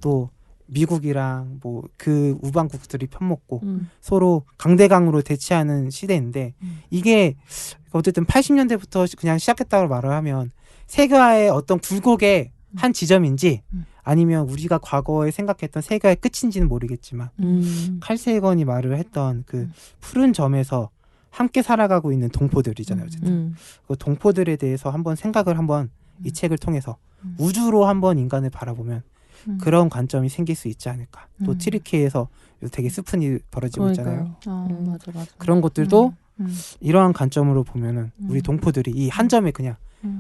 또 미국이랑 뭐 그 우방국들이 편먹고 서로 강대강으로 대치하는 시대인데 이게 어쨌든 80년대부터 그냥 시작했다고 말을 하면 세계화의 어떤 굴곡의 한 지점인지 아니면 우리가 과거에 생각했던 세계화의 끝인지는 모르겠지만 칼 세이건이 말을 했던 그 푸른 점에서 함께 살아가고 있는 동포들이잖아요. 어쨌든 그 동포들에 대해서 한번 생각을 한번 이 책을 통해서 우주로 한번 인간을 바라보면 그런 관점이 생길 수 있지 않을까. 또 튀르키예에서 되게 슬픈 일이 벌어지고 있잖아요. 맞아. 그런 것들도 이러한 관점으로 보면은 우리 동포들이 이 한 점에 그냥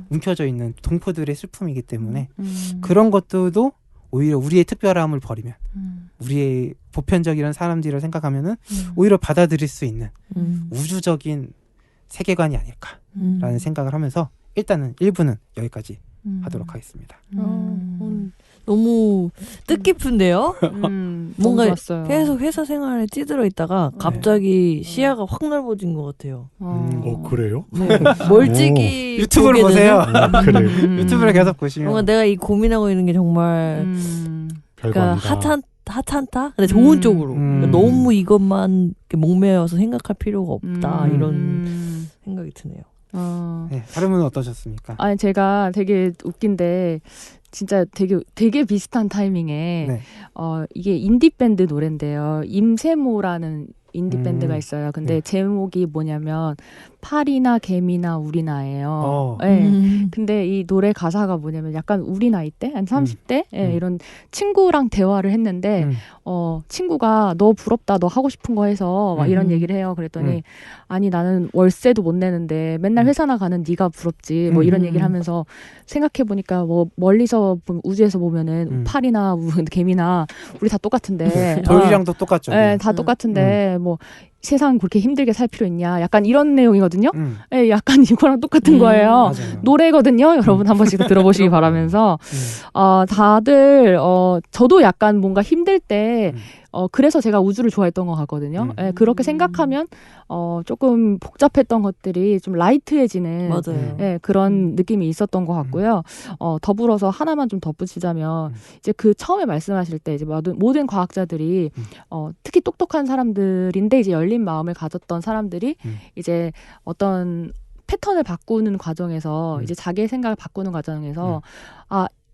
움켜져 있는 동포들의 슬픔이기 때문에 그런 것들도 오히려 우리의 특별함을 버리면 우리의 보편적이라는 사람들을 생각하면은 오히려 받아들일 수 있는 우주적인 세계관이 아닐까라는 생각을 하면서 일단은 1부는 여기까지 하도록 하겠습니다. 너무 뜻깊은데요? 뭔가 좋았어요. 계속 회사 생활에 찌들어 있다가 갑자기 시야가 확 넓어진 것 같아요. 그래요? 네. 멀찍이 유튜브를 보세요. 그래요? 유튜브를 계속 보시면 뭔가 내가 이 고민하고 있는 게 정말 그러니까 하찮다? 근데 좋은 쪽으로 그러니까 너무 이것만 목매여서 생각할 필요가 없다 이런 생각이 드네요. 네, 다른 분은 어떠셨습니까? 아니 제가 되게 웃긴데 진짜 되게 비슷한 타이밍에 이게 인디 밴드 노래인데요. 임세모라는 인디 밴드가 있어요. 근데 제목이 뭐냐면 파리나 개미나 우리 나예요. 네. 근데 이 노래 가사가 뭐냐면 약간 우리 나이 때, 한 30대 이런 친구랑 대화를 했는데 친구가 너 부럽다, 너 하고 싶은 거 해서 막 이런 얘기를 해요. 그랬더니 아니 나는 월세도 못 내는데 맨날 회사나 가는 네가 부럽지. 뭐 이런 얘기를 하면서 생각해 보니까 뭐 멀리서 우주에서 보면은 파리나 개미나 우리 다 똑같은데 돌이랑도 똑같죠. 네, 다 똑같은데 뭐 세상 그렇게 힘들게 살 필요 있냐 약간 이런 내용이거든요. 네, 약간 이거랑 똑같은 거예요. 맞아요. 노래거든요. 여러분 한 번씩 들어보시기 바라면서 다들 저도 약간 뭔가 힘들 때 그래서 제가 우주를 좋아했던 것 같거든요. 네, 그렇게 생각하면 조금 복잡했던 것들이 좀 라이트해지는 네, 그런 느낌이 있었던 것 같고요. 더불어서 하나만 좀 덧붙이자면 이제 그 처음에 말씀하실 때 이제 모든 과학자들이 특히 똑똑한 사람들인데 이제 열린 마음을 가졌던 사람들이 이제 어떤 패턴을 바꾸는 과정에서 이제 자기의 생각을 바꾸는 과정에서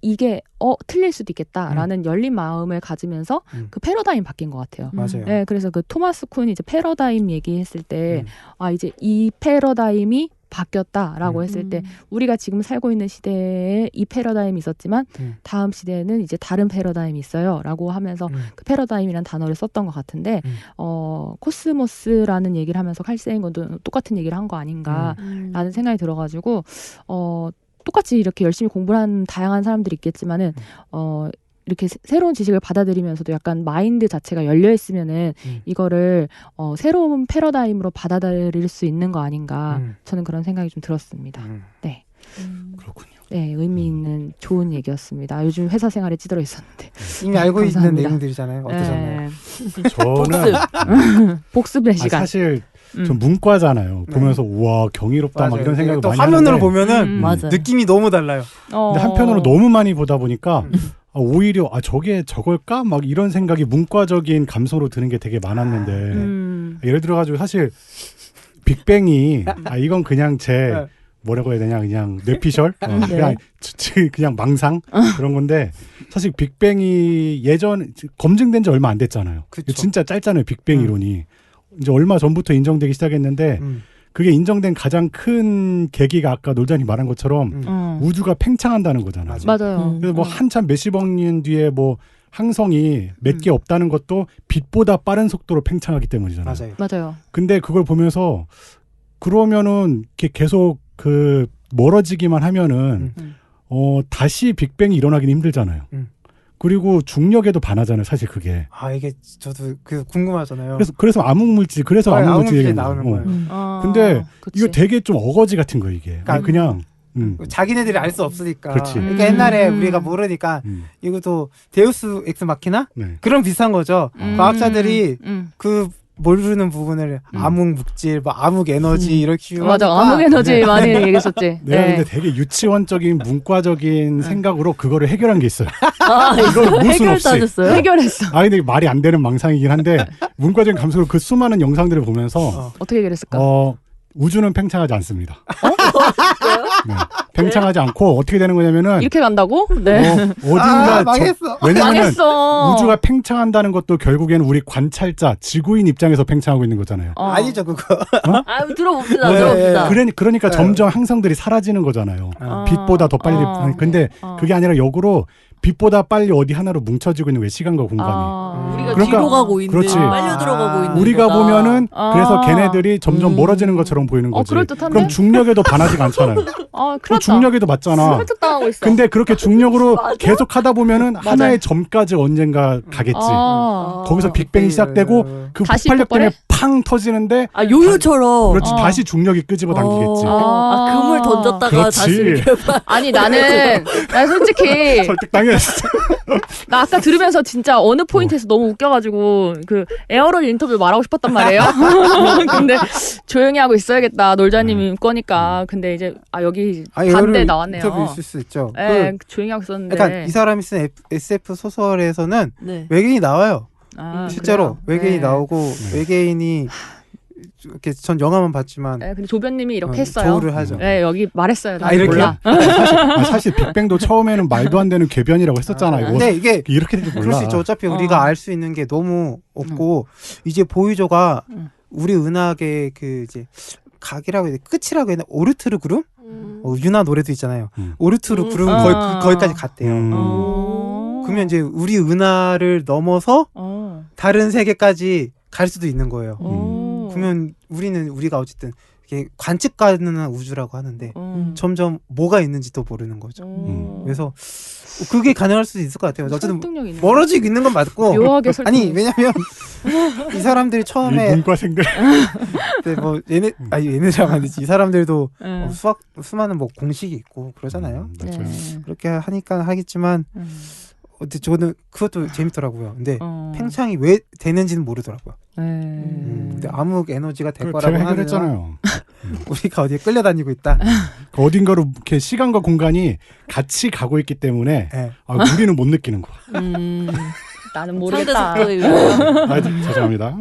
이게 틀릴 수도 있겠다라는 열린 마음을 가지면서 그 패러다임 바뀐 것 같아요. 맞아요. 네, 그래서 그 토마스 쿤이 이제 패러다임 얘기했을 때 이제 이 패러다임이 바뀌었다라고 했을 때 우리가 지금 살고 있는 시대에 이 패러다임이 있었지만 다음 시대에는 이제 다른 패러다임이 있어요라고 하면서 그 패러다임이라는 단어를 썼던 것 같은데 코스모스라는 얘기를 하면서 칼 세이건도 똑같은 얘기를 한 거 아닌가라는 생각이 들어가지고 똑같이 이렇게 열심히 공부를 한 다양한 사람들이 있겠지만은 이렇게 새로운 지식을 받아들이면서도 약간 마인드 자체가 열려 있으면은 이거를 새로운 패러다임으로 받아들일 수 있는 거 아닌가 저는 그런 생각이 좀 들었습니다. 네. 그렇군요. 네, 의미 있는 좋은 얘기였습니다. 요즘 회사 생활에 찌들어 있었는데 이미 알고 감사합니다. 있는 내용들이잖아요. 어떠셨나요? 저는 복습의 시간. 사실 전 문과잖아요. 보면서 우와 경이롭다 막 이런 생각을 또 많이 화면으로 하는데 보면은 느낌이 너무 달라요. 근데 한편으로 너무 많이 보다 보니까 오히려 저게 저걸까? 막 이런 생각이 문과적인 감성으로 드는 게 되게 많았는데 예를 들어가지고 사실 빅뱅이 이건 그냥 제 뭐라고 해야 되냐 그냥 뇌피셜 그냥 망상 그런 건데 사실 빅뱅이 예전 검증된 지 얼마 안 됐잖아요. 그쵸. 진짜 짧잖아요. 빅뱅 이론이 이제 얼마 전부터 인정되기 시작했는데 그게 인정된 가장 큰 계기가 아까 놀자님 말한 것처럼 우주가 팽창한다는 거잖아요. 맞아요. 그래서 뭐 한참 몇십억 년 뒤에 뭐 항성이 몇 개 없다는 것도 빛보다 빠른 속도로 팽창하기 때문이잖아요. 맞아요. 근데 그걸 보면서 그러면은 계속 그 멀어지기만 하면은 다시 빅뱅이 일어나기는 힘들잖아요. 그리고 중력에도 반하잖아요. 사실 그게. 이게 저도 그 궁금하잖아요. 그래서 암흑물질 얘기 나오는 거예요. 근데 이거 되게 좀 어거지 같은 거 이게. 그냥 자기네들이 알 수 없으니까. 그렇지. 그러니까 옛날에 우리가 모르니까 이것도 데우스 엑스 마키나 그런 비슷한 거죠. 과학자들이 그 모르는 부분을 암흑 물질, 뭐 암흑 에너지 이렇게 맞아, 암흑 에너지 많이 얘기했었지. 내가 근데 되게 유치원적인 문과적인 생각으로 그거를 해결한 게 있어요. 이걸 무슨 없이 해결했어. 근데 말이 안 되는 망상이긴 한데 문과적인 감성으로 그 수많은 영상들을 보면서 어떻게 해결했을까? 우주는 팽창하지 않습니다. 네. 팽창하지 않고 어떻게 되는 거냐면은 이렇게 간다고? 네. 어딘가 망했어. 왜냐면 우주가 팽창한다는 것도 결국에는 우리 관찰자 지구인 입장에서 팽창하고 있는 거잖아요. 아니죠 그거. 들어봅시다. 들어봅시다. 그러니까 점점 항성들이 사라지는 거잖아요. 빛보다 더 빨리. 근데 그게 아니라 역으로 빛보다 빨리 어디 하나로 뭉쳐지고 있는 왜 시간과 공간이. 우리가 뒤로 가고 있는, 그렇지. 빨려 들어가고 있는 우리가 거다. 보면은 그래서 걔네들이 점점 멀어지는 것처럼 보이는 거지. 그럴듯한데? 그럼 중력에도 반하지가 않잖아요. 그럼 중력에도 맞잖아. 설득당하고 있어. 근데 그렇게 중력으로 계속 하다 보면은 하나의 점까지 언젠가 가겠지. 거기서 빅뱅이 시작되고 그 폭발력 때문에 팡 터지는데 요요처럼 그렇지. 다시 중력이 끄집어 당기겠지. 금을 던졌다가 그렇지. 다시 이렇게 아니 나는 솔직히 설득당했어. 나 아까 들으면서 진짜 어느 포인트에서 너무 웃겨가지고 그 에어롤 인터뷰 말하고 싶었단 말이에요. 근데 조용히 하고 있어야겠다. 놀자님이 거니까. 근데 이제 여기 반대 나왔네요. 인터뷰 있을 수 있죠. 네, 조용히 하고 있었는데. 그러니까 이 사람이 쓴 SF 소설에서는 외계인이 나와요. 실제로 그래요? 외계인이 나오고 외계인이 이렇게 전 영화만 봤지만 근데 조변님이 이렇게 했어요. 조우를 하죠. 네, 여기 말했어요. 나 이렇게? 몰라. 사실 빅뱅도 처음에는 말도 안 되는 궤변이라고 했었잖아요. 근데 이게 이렇게 될지 몰라. 그럴 수 있죠. 어차피 우리가 알 수 있는 게 너무 없고 이제 보이저가 우리 은하계 그 이제 각이라고 해야 돼. 끝이라고 해야 되나? 오르트르 구름? 유나 노래도 있잖아요. 오르트르 구름 거기까지 갔대요. 그러면 이제 우리 은하를 넘어서 다른 세계까지 갈 수도 있는 거예요. 그러면 우리가 어쨌든 이게 관측 가능한 우주라고 하는데 점점 뭐가 있는지도 모르는 거죠. 그래서 그게 가능할 수도 있을 것 같아요. 어쨌든 멀어지고 있는 건 맞고 왜냐면 이 사람들이 처음에 문과생들 뭐 얘네랑 아니지 이 사람들도 수많은 뭐 공식이 있고 그러잖아요. 그렇게 하니까 하겠지만 저는 그것도 재밌더라고요. 근데 팽창이 왜 되는지는 모르더라고요. 근데 암흑 에너지가 될 거라고 제가 해결했잖아요. 우리가 어디에 끌려다니고 있다. 어딘가로 이렇게 시간과 공간이 같이 가고 있기 때문에 우리는 못 느끼는 거야. 나는 모르겠다. 죄송합니다.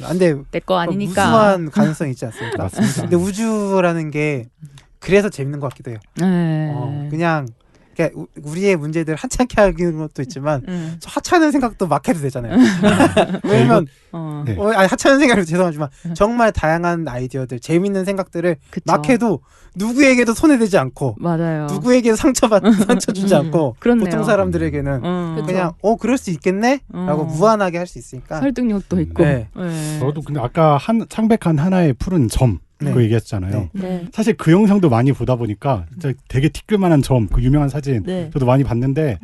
근데 내 거 아니니까. 무수한 가능성이 있지 않습니까? 맞습니다. 근데 우주라는 게 그래서 재밌는 것 같기도 해요. 그냥 우리의 문제들 하찮게 하는 것도 있지만 하찮은 생각도 막 해도 되잖아요. 왜냐면 하찮은 생각을 죄송하지만 정말 다양한 아이디어들 재밌는 생각들을 막 해도 누구에게도 손해되지 않고 맞아요. 누구에게도 상처 주지 않고 보통 사람들에게는 그냥 그럴 수 있겠네 라고 무한하게 할 수 있으니까 설득력도 있고. 저도 근데 아까 창백한 하나의 푸른 점 그거 얘기했잖아요. 사실 그 영상도 많이 보다 보니까 진짜 되게 티끌만한 점, 그 유명한 사진 저도 많이 봤는데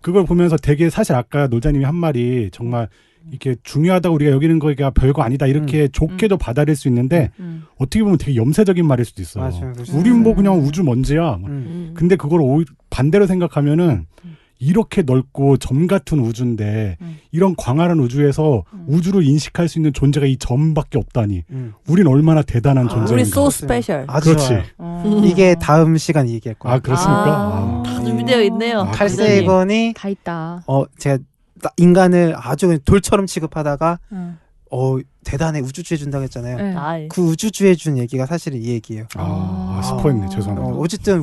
그걸 보면서 되게 사실 아까 노자님이 한 말이 정말 이렇게 중요하다고 우리가 여기는 거가 별거 아니다 이렇게 좋게도 받아들일 수 있는데 어떻게 보면 되게 염세적인 말일 수도 있어요. 우린 뭐 그냥 우주 먼지야. 근데 그걸 반대로 생각하면은 이렇게 넓고 점 같은 우주인데 이런 광활한 우주에서 우주를 인식할 수 있는 존재가 이 점밖에 없다니 우린 얼마나 대단한 존재인가. 우리 so special. 그렇지. 이게 다음 시간 얘기할 거예요. 그렇습니까? 다 준비되어 있네요. 칼세이건이 다 있다. 제가 인간을 아주 돌처럼 취급하다가 대단해 우주주에 준다고 했잖아요. 네. 그 우주주에 준 얘기가 사실은 이 얘기예요. 스포했네. 죄송합니다. 어쨌든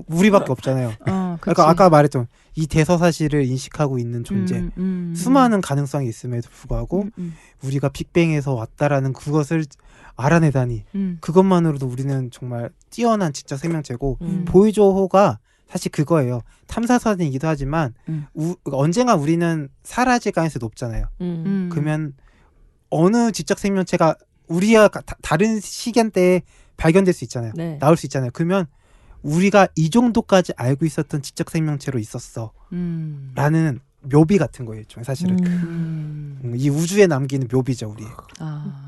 우리밖에 없잖아요. 그러니까 아까 말했던 이 대서사실을 인식하고 있는 존재, 수많은 가능성이 있음에도 불구하고 우리가 빅뱅에서 왔다라는 그것을 알아내다니 그것만으로도 우리는 정말 뛰어난 지적 생명체고 보이조호가 사실 그거예요. 탐사선이기도 하지만 언젠가 우리는 사라질 가능성이 높잖아요. 그러면 어느 지적 생명체가 우리와 다른 시간대에 발견될 수 있잖아요. 네. 나올 수 있잖아요. 그러면 우리가 이 정도까지 알고 있었던 지적 생명체로 있었어 라는 묘비 같은 거예요. 사실은 이 우주에 남기는 묘비죠. 우리가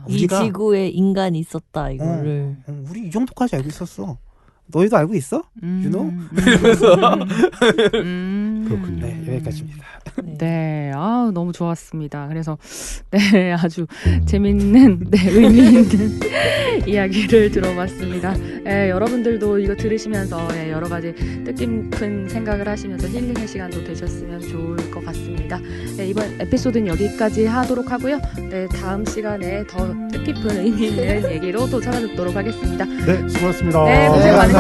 이 지구에 인간이 있었다 이거를 우리 이 정도까지 알고 있었어. 너희도 알고 있어? You know? 그렇군요. 네, 여기까지입니다. 네, 너무 좋았습니다. 그래서 네, 아주 재밌는, 의미 있는 이야기를 들어봤습니다. 여러분들도 이거 들으시면서 여러 가지 뜻깊은 생각을 하시면서 힐링의 시간도 되셨으면 좋을 것 같습니다. 네, 이번 에피소드는 여기까지 하도록 하고요. 네, 다음 시간에 더 뜻깊은 의미 있는 얘기로 또 찾아뵙도록 하겠습니다. 네, 수고하셨습니다. 네, 고생 많으셨습니다.